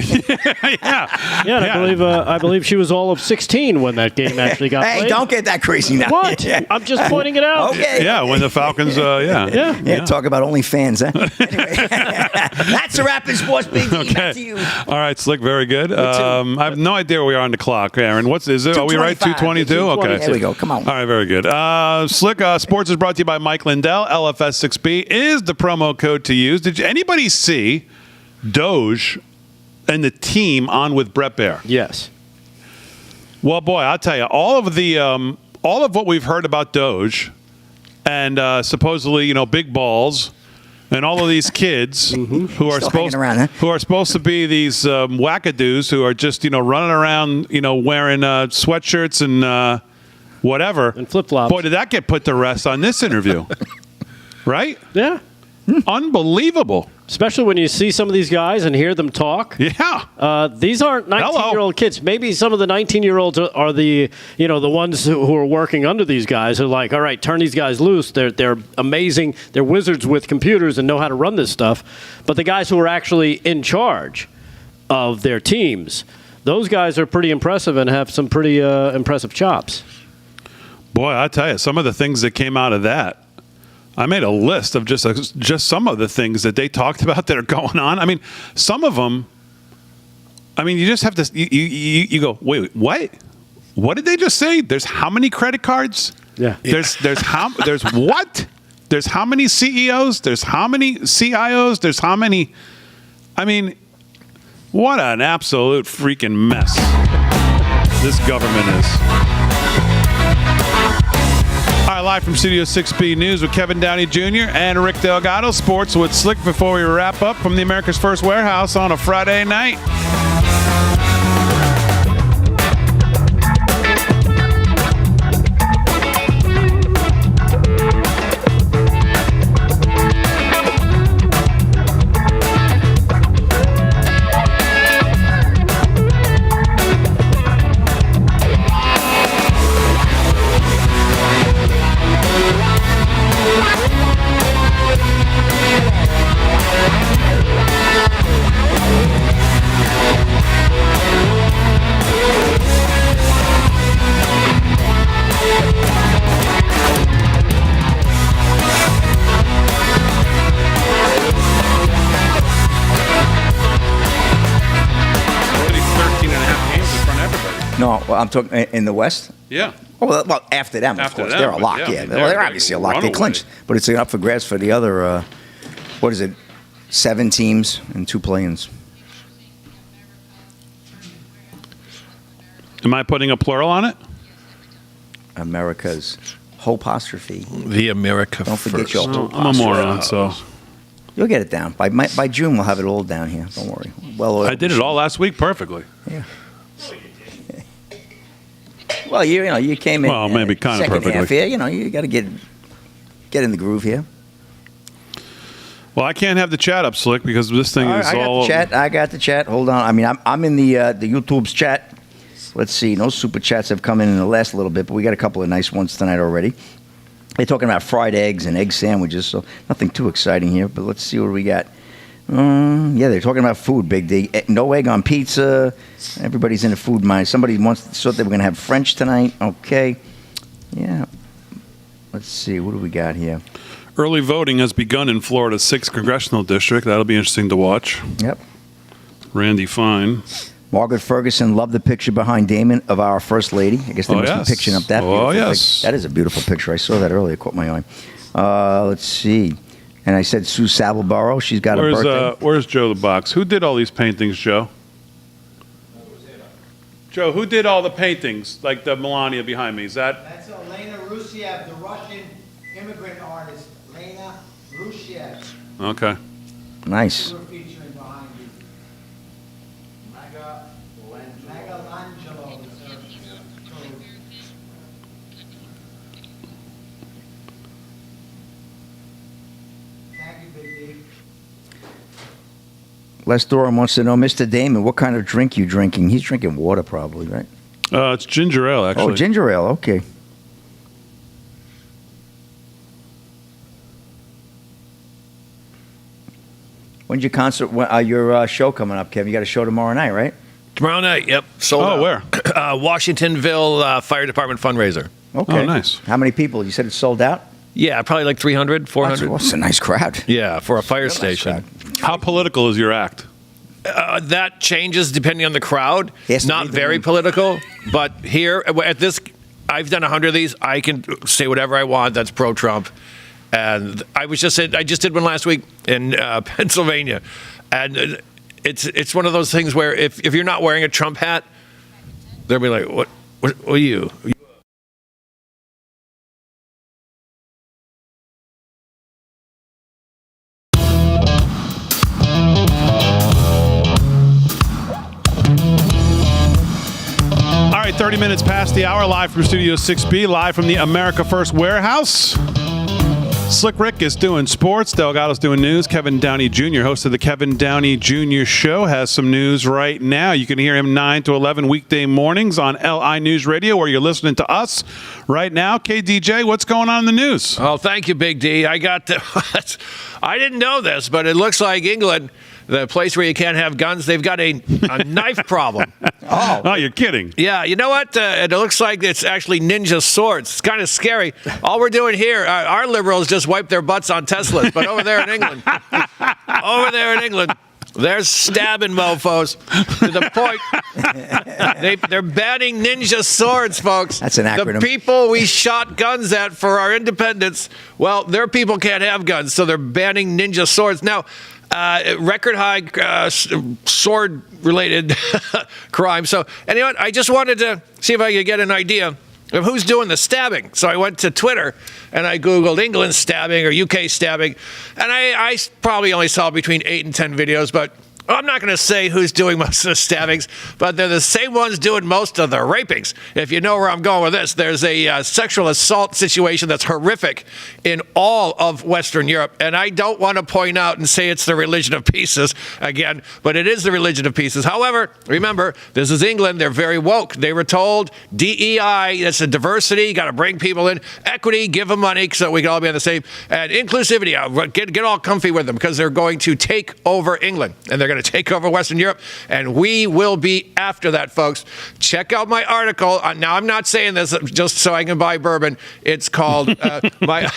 yeah. I believe she was all of 16 when that game actually got played. Hey, don't get that crazy now. What? I'm just pointing it out. Okay. Yeah, when the Falcons, Yeah, talk about OnlyFans, huh? Anyway, that's a wrap in Sports Big D. Back to you. All right, Slick, very good. I have no idea where we are on the clock, Aaron. Are we right? 2:22? Okay. There we go. Come on. All right, very good. Slick, Sports is brought to you by Mike Lindell. LFS6B is the promo code to use. Did anybody see Doge and the team on with Brett Baer? Yes. Well, boy, I'll tell you, all of what we've heard about Doge and supposedly, big balls and all of these kids who are supposed to be these wackadoos who are just running around wearing sweatshirts and whatever and flip-flops. Boy, did that get put to rest on this interview. Right? Yeah. Unbelievable. Especially when you see some of these guys and hear them talk. Yeah. These aren't 19-year-old kids. Maybe some of the 19-year-olds are the ones who are working under these guys. Are like, all right, turn these guys loose. They're amazing. They're wizards with computers and know how to run this stuff. But the guys who are actually in charge of their teams, those guys are pretty impressive and have some pretty impressive chops. Boy, I tell you, some of the things that came out of that. I made a list of just some of the things that they talked about that are going on. I mean, some of them. I mean, you just have to. You go, wait, what? What did they just say? There's how many credit cards? Yeah. There's what? There's how many CEOs? There's how many CIOs? There's how many? I mean, what an absolute freaking mess this government is. All right, live from Studio 6B News with Kevin Downey Jr. and Rick Delgado. Sports with Slick before we wrap up from the America's First Warehouse on a Friday night. No, well, I'm talking in the West. Yeah. Oh, well, after them, of course. They're a lock, yeah. They're obviously a lock. They clinched. But it's up for grabs for the other, 7 teams and 2 play-ins. Am I putting a plural on it? America's apostrophe. The America Don't forget your No, I'm a moron, so. You'll get it down. By June, we'll have it all down here. Don't worry. Well, I did it all last week perfectly. Yeah. Well, you came in. Well, maybe kind of second perfectly. half here. You got to get in the groove here. Well, I can't have the chat up, Slick, because this thing is all. I got the chat. Hold on. I mean, I'm in the YouTube's chat. Let's see. No super chats have come in the last little bit, but we got a couple of nice ones tonight already. They're talking about fried eggs and egg sandwiches, so nothing too exciting here. But let's see what we got. Yeah, they're talking about food, Big D. No egg on pizza. Everybody's in the food mind. Somebody thought they were going to have French tonight. Okay. Yeah. Let's see. What do we got here? Early voting has begun in Florida's 6th congressional district. That'll be interesting to watch. Yep. Randy Fine. Margaret Ferguson loved the picture behind Damon of our First Lady. I guess they must be picturing up that beautiful yes. That is a beautiful picture. I saw that earlier. Caught my eye. Let's see. And I said Sue Savelborough. She's got a birthday. Where's Joe the Box? Who did all these paintings, Joe? Joe, who did all the paintings, like the Melania behind me? Is that? That's Elena Rusiev, the Russian immigrant artist. Elena Rusiev. Okay. Nice. We're featuring behind you. Megalangelo is her code. Thank you, Big D. Les Durham wants to know, Mr. Damon, what kind of drink you drinking? He's drinking water, probably, right? It's ginger ale, actually. Oh, ginger ale. Okay. When's your concert? Your show coming up, Kevin? You got a show tomorrow night, right? Tomorrow night, yep. Sold out. Where? Washingtonville Fire Department fundraiser. Okay. Oh, nice. How many people? You said it's sold out? Yeah, probably like 300, 400. That's a nice crowd. Yeah, for a fire station. How political is your act? That changes depending on the crowd. Yes, Not very political, but here at this, I've done 100 of these. I can say whatever I want. That's pro-Trump. And I just did one last week in Pennsylvania, and it's one of those things where if you're not wearing a Trump hat, they'll be like, what are you? All right, 30 minutes past the hour, live from Studio 6B, live from the America First Warehouse. Slick Rick is doing sports. Delgado's doing news. Kevin Downey Jr., host of the Kevin Downey Jr. Show, has some news right now. You can hear him 9 to 11 weekday mornings on LI News Radio, where you're listening to us right now. KDJ, what's going on in the news? Oh, thank you, Big D. I didn't know this, but it looks like England, the place where you can't have guns, they've got a knife problem. Oh, you're kidding. Yeah, you know what? It looks like it's actually ninja swords. It's kind of scary. All we're doing here, our liberals just wipe their butts on Teslas, but over there in England, they're stabbing mofos to the point. They're banning ninja swords, folks. That's an acronym. The people we shot guns at for our independence, well, their people can't have guns, so they're banning ninja swords. Now, record high sword-related crime. So, anyway, I just wanted to see if I could get an idea of who's doing the stabbing. So I went to Twitter and I Googled England stabbing or UK stabbing, and I probably only saw between 8 and 10 videos, but I'm not going to say who's doing most of the stabbings, but they're the same ones doing most of the rapings. If you know where I'm going with this, there's a sexual assault situation that's horrific in all of Western Europe. And I don't want to point out and say it's the religion of pieces again, but it is the religion of pieces. However, remember, this is England. They're very woke. They were told DEI, that's a diversity. You got to bring people in. Equity, give them money so we can all be on the same. And inclusivity, get all comfy with them because they're going to take over England. And they're going to take over Western Europe, and we will be after that, folks. Check out my article. Now, I'm not saying this just so I can buy bourbon. It's called, my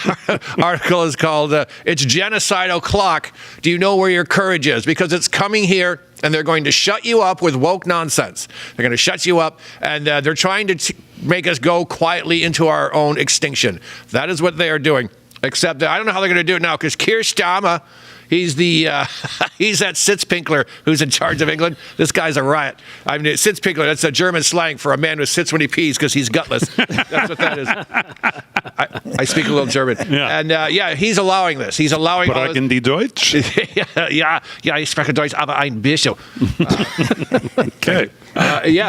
article is called, It's Genocidal Clock. Do you know where your courage is? Because it's coming here, and they're going to shut you up with woke nonsense. They're going to shut you up, and they're trying to make us go quietly into our own extinction. That is what they are doing. Except that I don't know how they're going to do it now, because Keir Starmer, he's that Sitzpinkler who's in charge of England. This guy's a riot. I mean, Sitzpinkler, that's a German slang for a man who sits when he pees because he's gutless. That's what that is. I speak a little German. Yeah. And he's allowing this. He's allowing Sprechen die Deutsch? ja, ich spreche Deutsch, aber ein bisschen. Okay.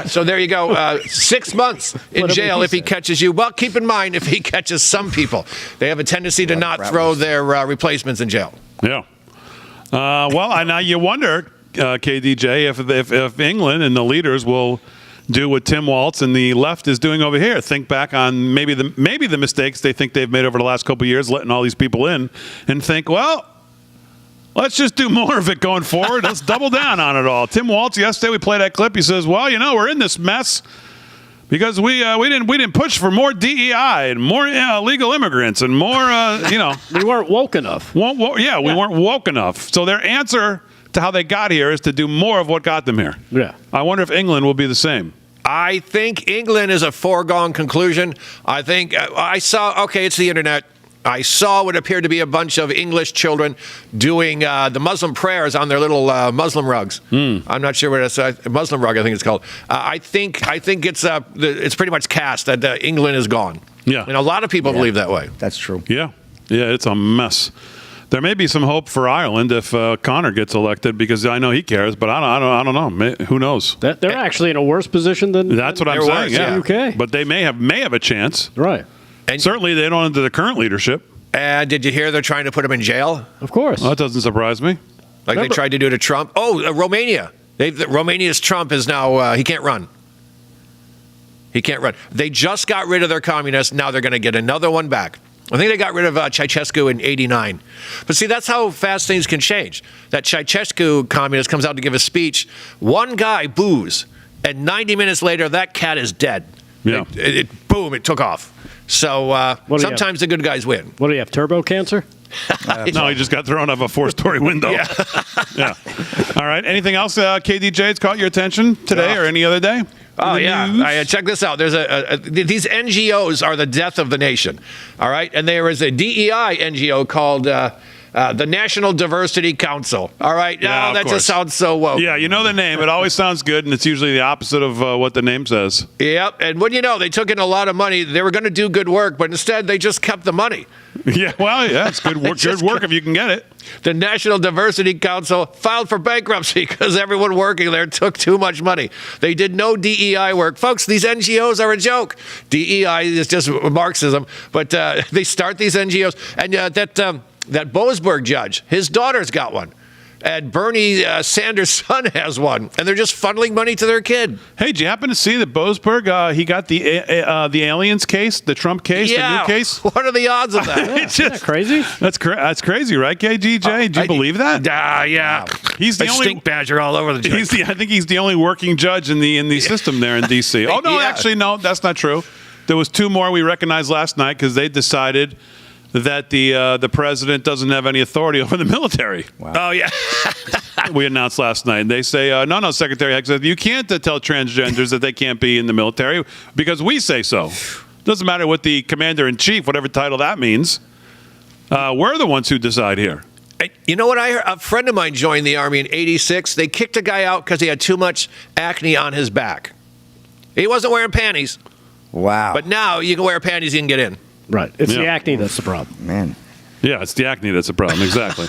So there you go. 6 months in jail if he catches you. Well, keep in mind, if he catches some people, they have a tendency to not throw their replacements in jail. Yeah. Well, now you wonder, KDJ, if England and the leaders will do what Tim Walz and the left is doing over here. Think back on maybe the mistakes they think they've made over the last couple of years, letting all these people in, and think, well, let's just do more of it going forward. Let's double down on it all. Tim Walz, yesterday we played that clip. He says, well, we're in this mess because we didn't push for more DEI and more illegal immigrants and more, We weren't woke enough. We weren't woke enough. So their answer to how they got here is to do more of what got them here. Yeah. I wonder if England will be the same. I think England is a foregone conclusion. I think I saw, it's the internet. I saw what appeared to be a bunch of English children doing the Muslim prayers on their little Muslim rugs. I'm not sure what it's Muslim rug, I think it's called. I think it's pretty much cast that England is gone. Yeah. And a lot of people believe that way. That's true. Yeah, it's a mess. There may be some hope for Ireland if Connor gets elected, because I know he cares, but I don't know. Who knows? They're actually in a worse position than That's what I'm saying. Yeah. UK. But they may have a chance. Right. And certainly they don't under the current leadership. And did you hear they're trying to put him in jail? Of course. Well, that doesn't surprise me. Like they tried to do to Trump. Romania. Romania's Trump is now, he can't run. He can't run. They just got rid of their communists. Now they're going to get another one back. I think they got rid of Ceausescu in '89. But see, that's how fast things can change. That Ceausescu communist comes out to give a speech. One guy boos. And 90 minutes later, that cat is dead. Yeah. Boom, it took off. So sometimes the good guys win. What do you have, turbo cancer? No, he just got thrown out of a 4-story window. Yeah. All right. Anything else, KDJ, has caught your attention today or any other day? Oh, yeah. Check this out. There's these NGOs are the death of the nation. All right. And there is a DEI NGO called the National Diversity Council. All right. Yeah, that just sounds so woke. Yeah, you know the name. It always sounds good, and it's usually the opposite of what the name says. Yep. And what do you know? They took in a lot of money. They were going to do good work, but instead they just kept the money. Yeah, well, yeah, it's good work. Good work if you can get it. The National Diversity Council filed for bankruptcy because everyone working there took too much money. They did no DEI work. Folks, these NGOs are a joke. DEI is just Marxism, but they start these NGOs. And that Boasberg judge, his daughter's got one. And Bernie Sanders' son has one. And they're just funneling money to their kid. Hey, did you happen to see that Boasberg, he got the aliens case, the Trump case, the new case? What are the odds of that? Isn't that crazy? That's crazy, right, KGJ? Do you believe that? Yeah. He's the only stink badger all over the joint. I think he's the only working judge in the system there in D.C. Oh, no, actually, no, that's not true. There was two more we recognized last night because they decided that the president doesn't have any authority over the military. Wow. Oh, yeah. We announced last night. They say, no, Secretary Heck said, you can't tell transgenders that they can't be in the military because we say so. Doesn't matter what the commander-in-chief, whatever title that means. We're the ones who decide here. You know what? A friend of mine joined the Army in '86. They kicked a guy out because he had too much acne on his back. He wasn't wearing panties. Wow. But now you can wear panties, you can get in. Right. It's the acne that's the problem. Man. Yeah, it's the acne that's the problem. Exactly.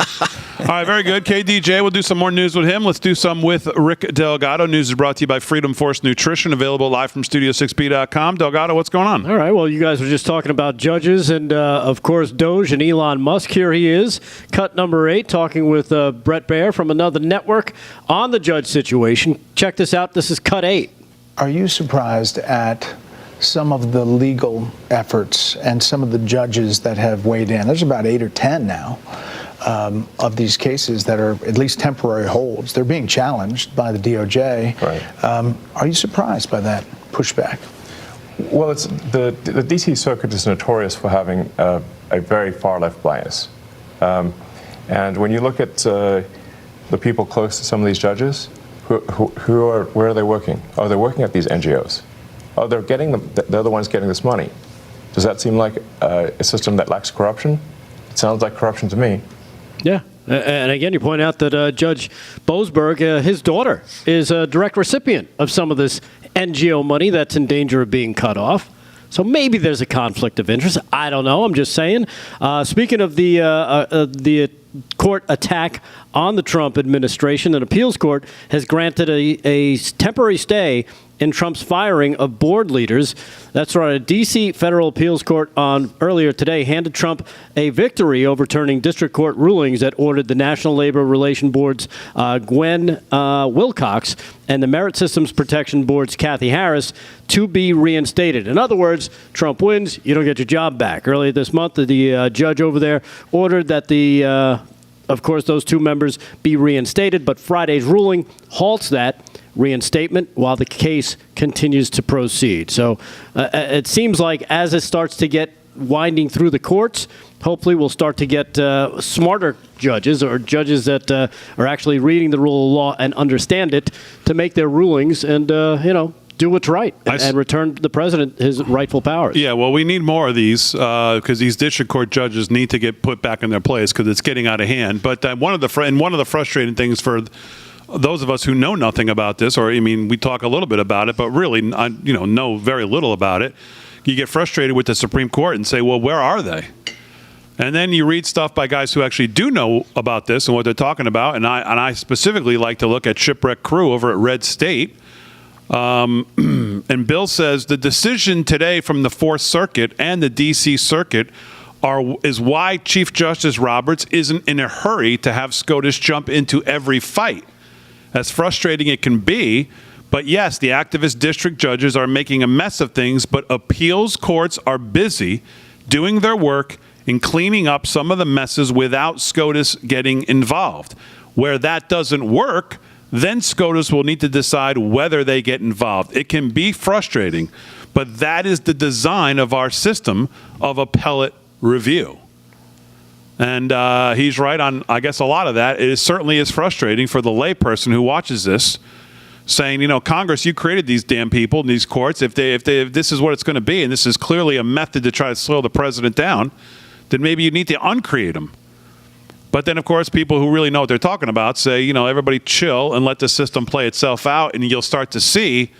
All right, very good. KDJ, we'll do some more news with him. Let's do some with Rick Delgado. News is brought to you by Freedom Force Nutrition, available live from Studio6B.com. Delgado, what's going on? All right, well, you guys were just talking about judges and, of course, Doge and Elon Musk. Here he is, cut number 8, talking with Brett Baer from another network on the judge situation. Check this out. This is cut 8. Are you surprised at some of the legal efforts and some of the judges that have weighed in? There's about 8 or 10 now of these cases that are at least temporary holds. They're being challenged by the DOJ. Right. Are you surprised by that pushback? Well, it's the D.C. Circuit is notorious for having a very far left bias. And when you look at the people close to some of these judges, where are they working? Oh, they're working at these NGOs. Oh, they're the ones getting this money. Does that seem like a system that lacks corruption? It sounds like corruption to me. Yeah. And again, you point out that Judge Boasberg, his daughter, is a direct recipient of some of this NGO money that's in danger of being cut off. So maybe there's a conflict of interest. I don't know. I'm just saying. Speaking of the court attack on the Trump administration, an appeals court has granted a temporary stay in Trump's firing of board leaders. That's right. A D.C. federal appeals court earlier today handed Trump a victory, overturning district court rulings that ordered the National Labor Relations Board's Gwen Wilcox and the Merit Systems Protection Board's Kathy Harris to be reinstated. In other words, Trump wins, you don't get your job back. Earlier this month, the judge over there ordered that of course, those two members be reinstated, but Friday's ruling halts that reinstatement while the case continues to proceed. So it seems like as it starts to get winding through the courts, hopefully we'll start to get smarter judges, or judges that are actually reading the rule of law and understand it, to make their rulings and, do what's right and return the president his rightful powers. Yeah, well, we need more of these because these district court judges need to get put back in their place because it's getting out of hand. But one of the frustrating things for those of us who know nothing about this, or I mean, we talk a little bit about it, but really, know very little about it. You get frustrated with the Supreme Court and say, well, where are they? And then you read stuff by guys who actually do know about this and what they're talking about. And I specifically like to look at Shipwreck Crew over at Red State. And Bill says the decision today from the Fourth Circuit and the D.C. Circuit is why Chief Justice Roberts isn't in a hurry to have SCOTUS jump into every fight. As frustrating it can be, but yes, the activist district judges are making a mess of things, but appeals courts are busy doing their work and cleaning up some of the messes without SCOTUS getting involved. Where that doesn't work, then SCOTUS will need to decide whether they get involved. It can be frustrating, but that is the design of our system of appellate review. And he's right on, I guess, a lot of that. It certainly is frustrating for the layperson who watches this, saying, Congress, you created these damn people in these courts. If this is what it's going to be, and this is clearly a method to try to slow the president down, then maybe you need to uncreate them. But then, of course, people who really know what they're talking about say, everybody chill and let the system play itself out, and you'll start to see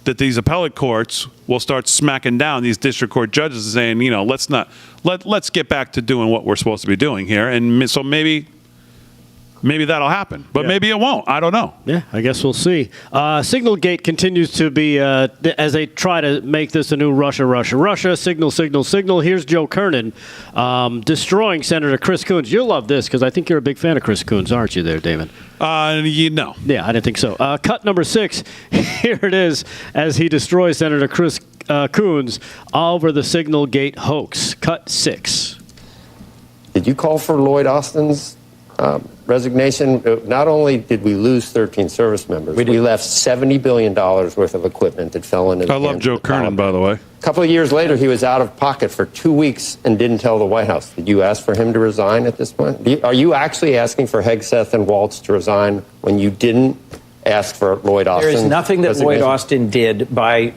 that these appellate courts will start smacking down these district court judges and saying, let's get back to doing what we're supposed to be doing here. And so maybe that'll happen, but maybe it won't. I don't know. Yeah, I guess we'll see. Signalgate continues to be, as they try to make this a new Russia. Signal. Here's Joe Kernan destroying Senator Chris Coons. You'll love this because I think you're a big fan of Chris Coons, aren't you there, David? No. Yeah, I didn't think so. Cut number 6. Here it is as he destroys Senator Chris Coons over the Signalgate hoax. Cut 6. Did you call for Lloyd Austin's resignation? Not only did we lose 13 service members, we left $70 billion worth of equipment that fell into the hands of the I love Joe Kernan, by the way. A couple of years later, he was out of pocket for 2 weeks and didn't tell the White House. Did you ask for him to resign at this point? Are you actually asking for Hegseth and Waltz to resign when you didn't ask for Lloyd Austin? There is nothing that Lloyd Austin did by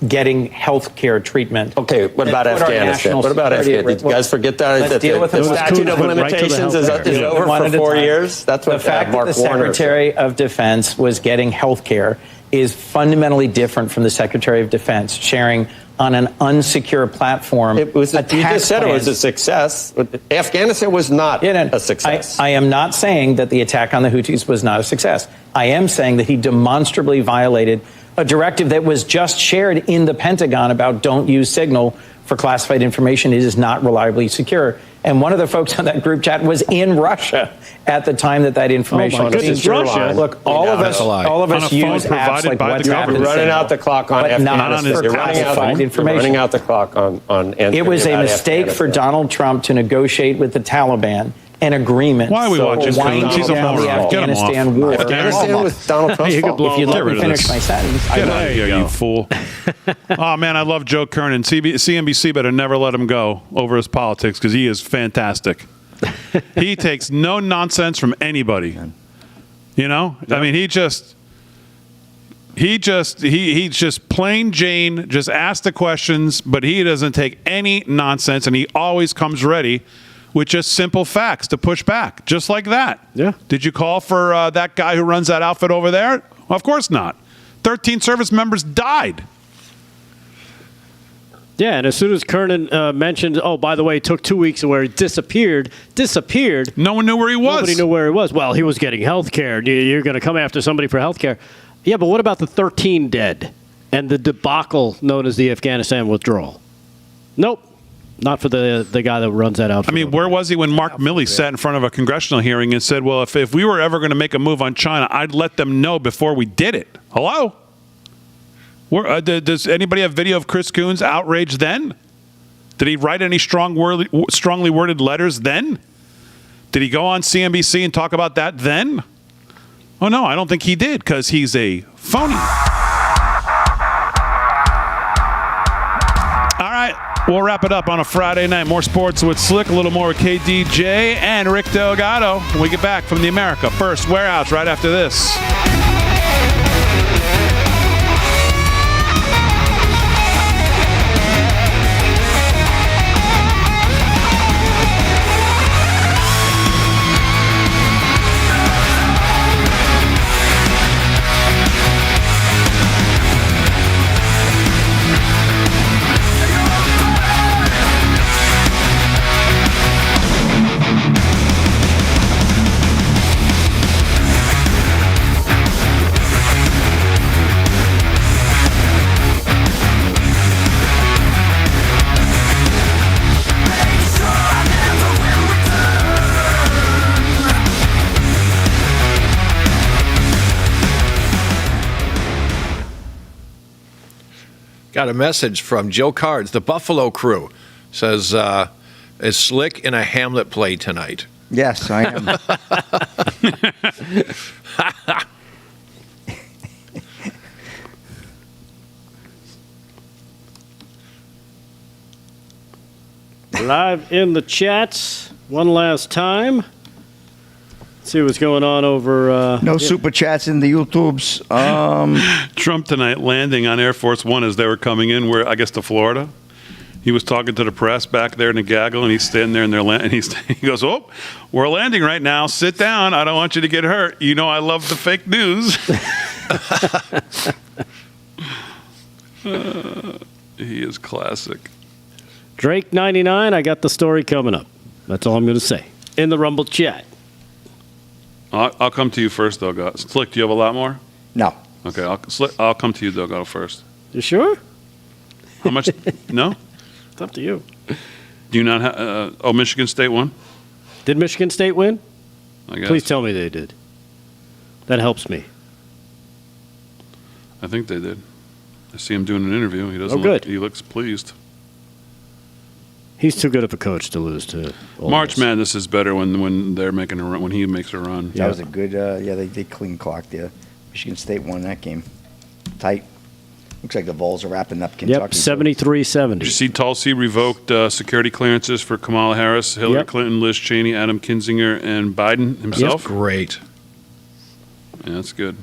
getting health care treatment. Okay, what about Afghanistan? What about Afghanistan? Did you guys forget that? Let's deal with the statute of limitations is over for 4 years? That's what the fact Mark that the Warner Secretary of Defense was getting health care is fundamentally different from the Secretary of Defense sharing on an unsecure platform. You just said it was a success. Afghanistan was not a success. I am not saying that the attack on the Houthis was not a success. I am saying that he demonstrably violated a directive that was just shared in the Pentagon about don't use Signal for classified information. It is not reliably secure. And one of the folks on that group chat was in Russia at the time that information was goodness, Russia. Look, all of us use apps like WhatsApp and You're running out the clock on Afghanistan. You're running out the clock on It was a mistake for Donald Trump to negotiate with the Taliban an agreement. Why are we watching Coons? He's a moron. The Afghanistan war. Afghanistan was Donald Trump's fault. If you let me finish my sentence. Get out of here, you fool. Oh, man, I love Joe Kernan. CNBC better never let him go over his politics because he is fantastic. He takes no nonsense from anybody. I mean, he just plain Jane, just asks the questions, but he doesn't take any nonsense, and he always comes ready with just simple facts to push back, just like that. Yeah. Did you call for that guy who runs that outfit over there? Well, of course not. 13 service members died. Yeah, and as soon as Kernan mentioned, by the way, it took 2 weeks where he disappeared. No one knew where he was. Nobody knew where he was. Well, he was getting health care. You're going to come after somebody for health care. Yeah, but what about the 13 dead and the debacle known as the Afghanistan withdrawal? Nope. Not for the guy that runs that out. I mean, where was he when Mark Milley sat in front of a congressional hearing and said, well, if we were ever going to make a move on China, I'd let them know before we did it? Hello? Does anybody have video of Chris Coons' outrage then? Did he write any strongly worded letters then? Did he go on CNBC and talk about that then? Oh, no, I don't think he did because he's a phony. All right. We'll wrap it up on a Friday night. More sports with Slick, a little more with KDJ and Rick Delgado when we get back from the America First Warehouse right after this. Got a message from Joe Cards, the Buffalo Crew. Says, is Slick in a Hamlet play tonight? Yes, I am. Live in the chats one last time. See what's going on over. No super chats in the YouTubes. Trump tonight landing on Air Force One as they were coming in, I guess to Florida. He was talking to the press back there in the gaggle, and he's standing there, and he goes, "Oh, we're landing right now. Sit down. I don't want you to get hurt. You know I love the fake news." He is classic. Drake 99. I got the story coming up. That's all I'm going to say in the Rumble chat. I'll come to you first, though, guys. Slick, do you have a lot more? No. Okay, I'll come to you, Delgado, first. You sure? How much? No? It's up to you. Do you not have... Michigan State won? Did Michigan State win? I guess. Please tell me they did. That helps me. I think they did. I see him doing an interview. He doesn't good. He looks pleased. He's too good of a coach to lose to March Madness is better when they're making a run, when he makes a run. That was a good, they clean clocked there. Michigan State won that game. Tight. Looks like the Vols are wrapping up Kentucky. Yep, 73-70. Did you see Tulsi revoked security clearances for Kamala Harris, Hillary Clinton, Liz Cheney, Adam Kinzinger, and Biden himself? That's great. Yeah, that's good.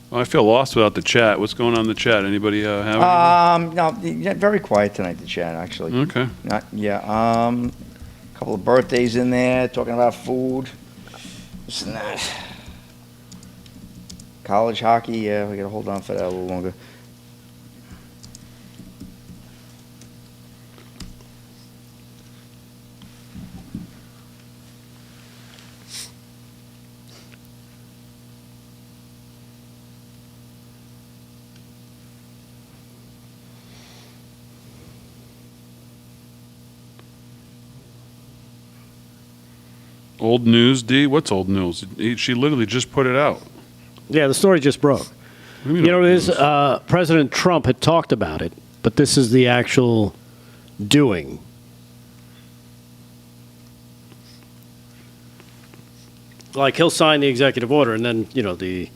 Well, I feel lost without the chat. What's going on in the chat? Anybody have anything? No, very quiet tonight, the chat, actually. Okay. A couple of birthdays in there, talking about food. This and that. College hockey, we got to hold on for that a little longer. Old news, D? What's old news? She literally just put it out. Yeah, the story just broke. You know, it is, President Trump had talked about it, but this is the actual doing. Like, he'll sign the executive order, and then, the...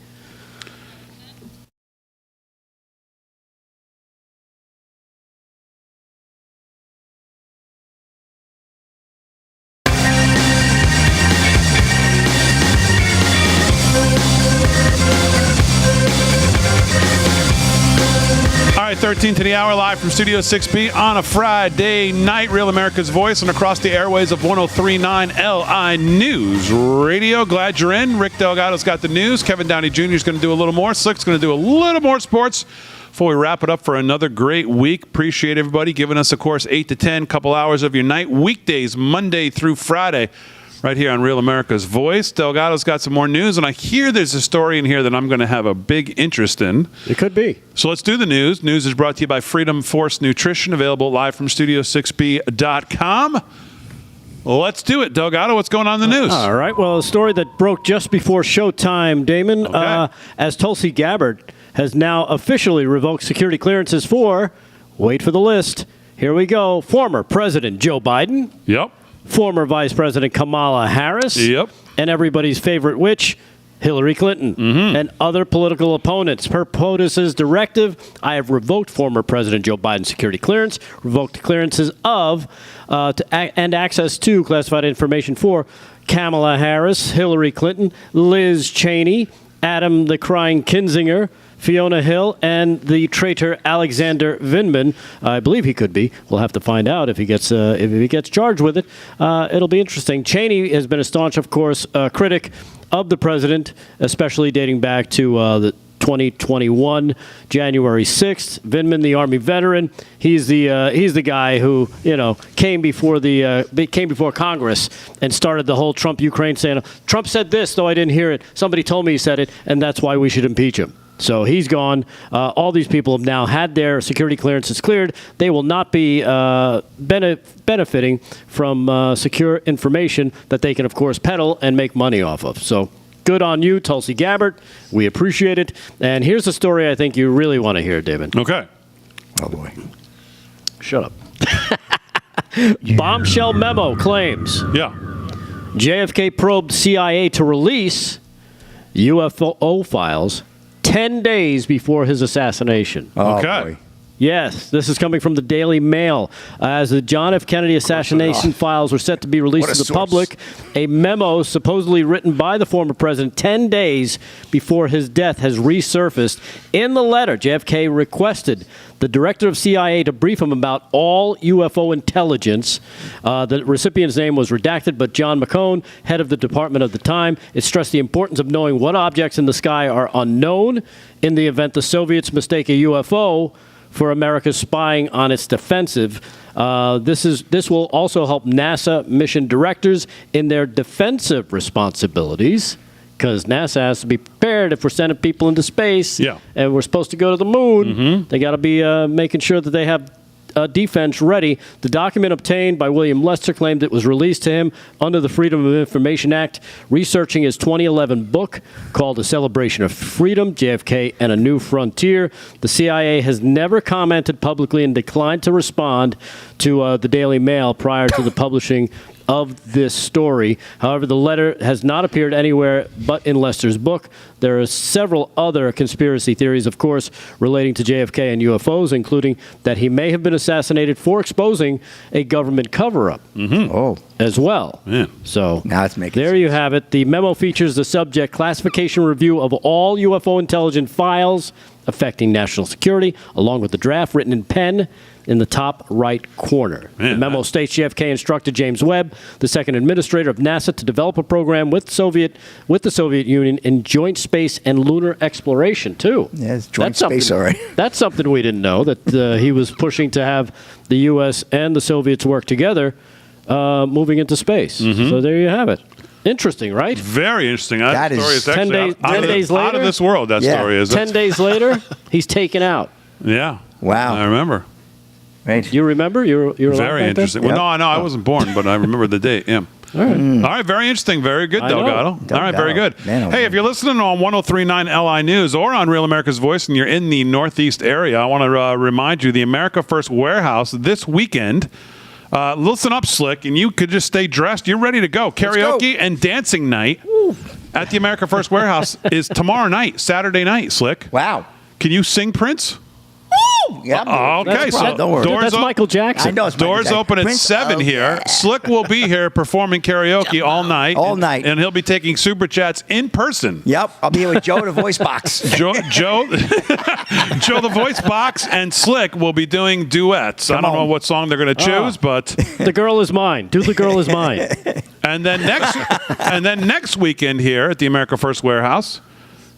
All right, 13 to the hour, live from Studio 6B on a Friday night. Real America's Voice and across the airways of 103.9 LI News Radio. Glad you're in. Rick Delgado's got the news. Kevin Downey Jr. is going to do a little more. Slick's going to do a little more sports before we wrap it up for another great week. Appreciate everybody giving us, of course, 8 to 10, couple hours of your night. Weekdays, Monday through Friday, right here on Real America's Voice. Delgado's got some more news, and I hear there's a story in here that I'm going to have a big interest in. It could be. So let's do the news. News is brought to you by Freedom Force Nutrition, available live from Studio6B.com. Let's do it. Delgado, what's going on in the news? All right. Well, a story that broke just before showtime, Damon, as Tulsi Gabbard has now officially revoked security clearances for, wait for the list, here we go, former President Joe Biden. Yep. Former Vice President Kamala Harris. Yep. And everybody's favorite witch, Hillary Clinton, and other political opponents. Per POTUS's directive, I have revoked former President Joe Biden's security clearance, revoked clearances of and access to classified information for Kamala Harris, Hillary Clinton, Liz Cheney, Adam the Crying Kinzinger, Fiona Hill, and the traitor Alexander Vindman. I believe he could be. We'll have to find out if he gets charged with it. It'll be interesting. Cheney has been a staunch, of course, critic of the president, especially dating back to the 2021, January 6th. Vindman, the Army veteran, he's the guy who came before Congress and started the whole Trump-Ukraine saying, Trump said this, though I didn't hear it. Somebody told me he said it, and that's why we should impeach him. So he's gone. All these people have now had their security clearances cleared. They will not be benefiting from secure information that they can, of course, peddle and make money off of. So good on you, Tulsi Gabbard. We appreciate it. And here's the story I think you really want to hear, David. Okay. Oh, boy. Shut up. Bombshell memo claims. Yeah. JFK probed CIA to release UFO files 10 days before his assassination. Okay. Boy. Yes, this is coming from the Daily Mail. As the John F. Kennedy assassination files were set to be released to the public, a memo supposedly written by the former president 10 days before his death has resurfaced. In the letter, JFK requested the director of CIA to brief him about all UFO intelligence. The recipient's name was redacted, but John McCone, head of the department at the time, it stressed the importance of knowing what objects in the sky are unknown in the event the Soviets mistake a UFO for America's spying on its defensive. This will also help NASA mission directors in their defensive responsibilities, because NASA has to be prepared if we're sending people into space and we're supposed to go to the moon. They got to be making sure that they have defense ready. The document obtained by William Lester claimed it was released to him under the Freedom of Information Act, researching his 2011 book called A Celebration of Freedom, JFK and a New Frontier. The CIA has never commented publicly and declined to respond to the Daily Mail prior to the publishing of this story. However, the letter has not appeared anywhere but in Lester's book. There are several other conspiracy theories, of course, relating to JFK and UFOs, including that he may have been assassinated for exposing a government cover-up as well. Yeah. So now it's making there sense. you have it. The memo features the subject classification review of all UFO intelligence files affecting national security, along with the draft written in pen in the top right corner. The memo states JFK instructed James Webb, the second administrator of NASA, to develop a program with the Soviet Union in joint space and lunar exploration, too. Yeah, it's joint space, all right. That's something we didn't know, that he was pushing to have the U.S. and the Soviets work together moving into space. So there you have it. Interesting, right? Very interesting. That story is is actually 10 days later. out of this world, that story is. 10 days later, he's taken out. Yeah. Wow. I remember. Right. You remember? You were Very interesting. Well, no, I wasn't born, but I remember the date. Yeah. All right. All right, very interesting. Very good, Delgado. All right, very good. Man, hey, if you're listening on 103.9 LI News or on Real America's Voice and you're in the Northeast area, I want to remind you the America First Warehouse this weekend. Listen up, Slick, and you could just stay dressed. You're ready to go. Karaoke and dancing night at the America First Warehouse is tomorrow night, Saturday night, Slick. Wow. Can you sing Prince? Yeah. Okay, so don't worry. That's Michael Jackson. I know it's Michael doors Jackson. open at Prince, 7 here. yeah. Slick will be here performing karaoke all night. All night. And he'll be taking super chats in person. Yep. I'll be here with Joe, the voice box. Joe the voice box, and Slick will be doing duets. I don't know what song they're going to choose, but The Girl Is Mine. Do The Girl Is Mine. and then next weekend here at the America First Warehouse,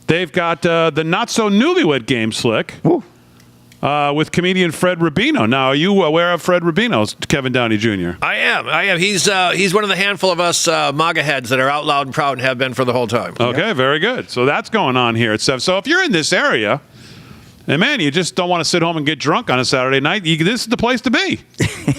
they've got the Not So Newlywed Game, Slick. with comedian Fred Rubino. Now, are you aware of Fred Rubino's Kevin Downey Jr.? I am. He's one of the handful of us MAGA heads that are out loud and proud and have been for the whole time. Okay, very good. So that's going on here at 7. So if you're in this area, and man, you just don't want to sit home and get drunk on a Saturday night, this is the place to be.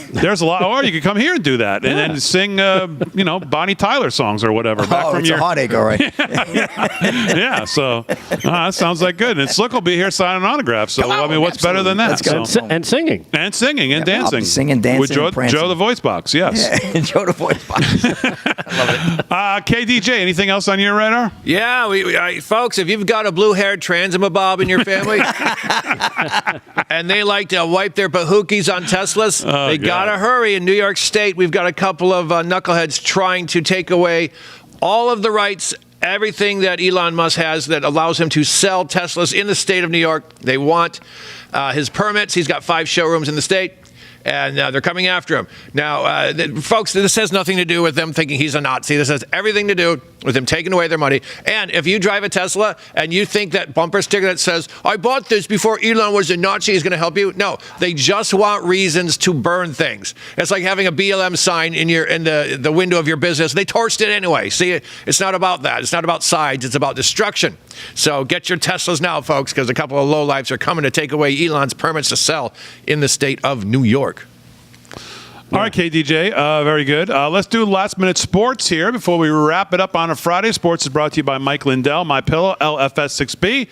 There's a lot. Or you could come here and do that, and then sing, Bonnie Tyler songs or whatever. It's a heartache, all right. Yeah. So that sounds like good. And Slick will be here signing autographs. So what's better than that? Let's go. And singing and dancing. I'll be singing, dancing, with Joe, and prancing. Joe the Voice Box. Yes. Yeah, Joe the Voice Box. I love it. KDJ, anything else on your radar? Yeah, folks, if you've got a blue-haired transmobob in your family and they like to wipe their bahookies on Teslas, they gotta hurry. In New York State, we've got a couple of knuckleheads trying to take away all of the rights, everything that Elon Musk has that allows him to sell Teslas in the state of New York. They want his permits. He's got 5 showrooms in the state. And they're coming after him. Now, folks, this has nothing to do with them thinking he's a Nazi. This has everything to do with him taking away their money. And if you drive a Tesla and you think that bumper sticker that says, I bought this before Elon was a Nazi is going to help you, no, they just want reasons to burn things. It's like having a BLM sign in the window of your business. They torched it anyway. See, it's not about that. It's not about sides. It's about destruction. So get your Teslas now, folks, because a couple of lowlifes are coming to take away Elon's permits to sell in the state of New York. All right, KDJ, very good. Let's do last-minute sports here before we wrap it up on a Friday. Sports is brought to you by Mike Lindell. MyPillow, LFS6B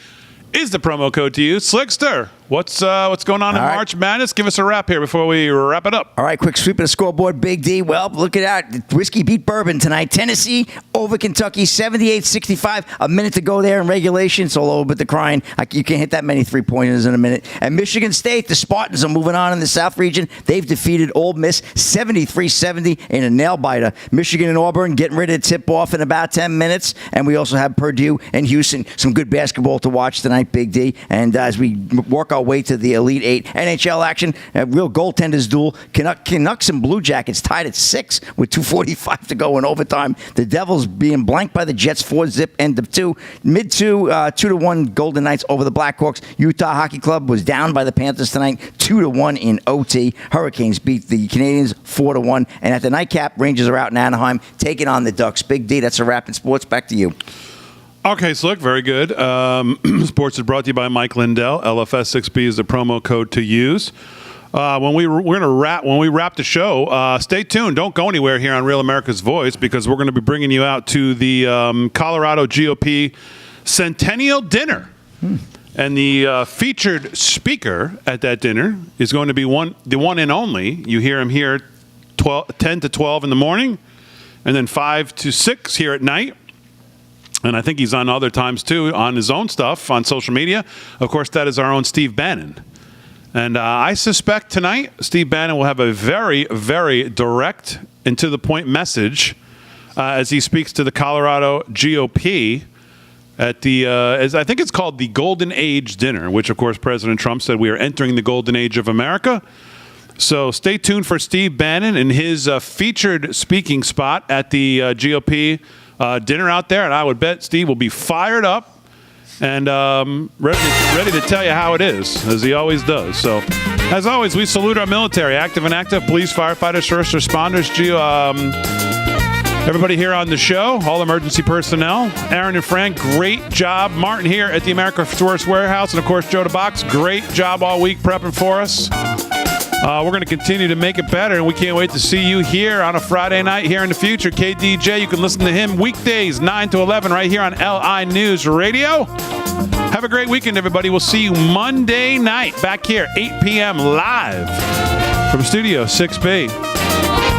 is the promo code to use. Slickster, what's going on in March Madness? Give us a wrap here before we wrap it up. All right, quick sweep of the scoreboard. Big D. Well, look at that. Whiskey beat bourbon tonight. Tennessee over Kentucky, 78-65. A minute to go there in regulation. It's all over but the crying. You can't hit that many three-pointers in a minute. And Michigan State, the Spartans are moving on in the South region. They've defeated Ole Miss 73-70 in a nail-biter. Michigan and Auburn getting ready to tip off in about 10 minutes. And we also have Purdue and Houston. Some good basketball to watch tonight, Big D. And as we work our way to the Elite Eight NHL action, a real goaltenders duel. Canucks and Blue Jackets tied at 6 with 2:45 to go in overtime. The Devils being blanked by the Jets 4-0 end of 2. Mid-2, 2-1 Golden Knights over the Blackhawks. Utah Hockey Club was down by the Panthers tonight, 2-1 in OT. Hurricanes beat the Canadiens 4-1. And at the nightcap, Rangers are out in Anaheim taking on the Ducks. Big D, that's a wrap in sports. Back to you. Okay, Slick, very good. Sports is brought to you by Mike Lindell. LFS6B is the promo code to use. When we wrap the show, stay tuned. Don't go anywhere here on Real America's Voice because we're going to be bringing you out to the Colorado GOP Centennial Dinner. And the featured speaker at that dinner is going to be the one and only. You hear him here 10 to 12 in the morning and then 5 to 6 here at night. And I think he's on other times, too, on his own stuff, on social media. Of course, that is our own Steve Bannon. And I suspect tonight Steve Bannon will have a very, very direct and to-the-point message as he speaks to the Colorado GOP at the, as I think it's called the Golden Age Dinner, which, of course, President Trump said we are entering the Golden Age of America. So stay tuned for Steve Bannon and his featured speaking spot at the GOP dinner out there, and I would bet Steve will be fired up and ready to tell you how it is, as he always does. So, as always, we salute our military, active and active, police, firefighters, first responders, everybody here on the show, all emergency personnel. Aaron and Frank, great job. Martin here at the America's Worst Warehouse, and of course, Joe the Box, great job all week prepping for us. We're going to continue to make it better, and we can't wait to see you here on a Friday night here in the future. KDJ, you can listen to him weekdays 9 to 11 right here on LI News Radio. Have a great weekend, everybody. We'll see you Monday night back here, 8 p.m. live from Studio 6B.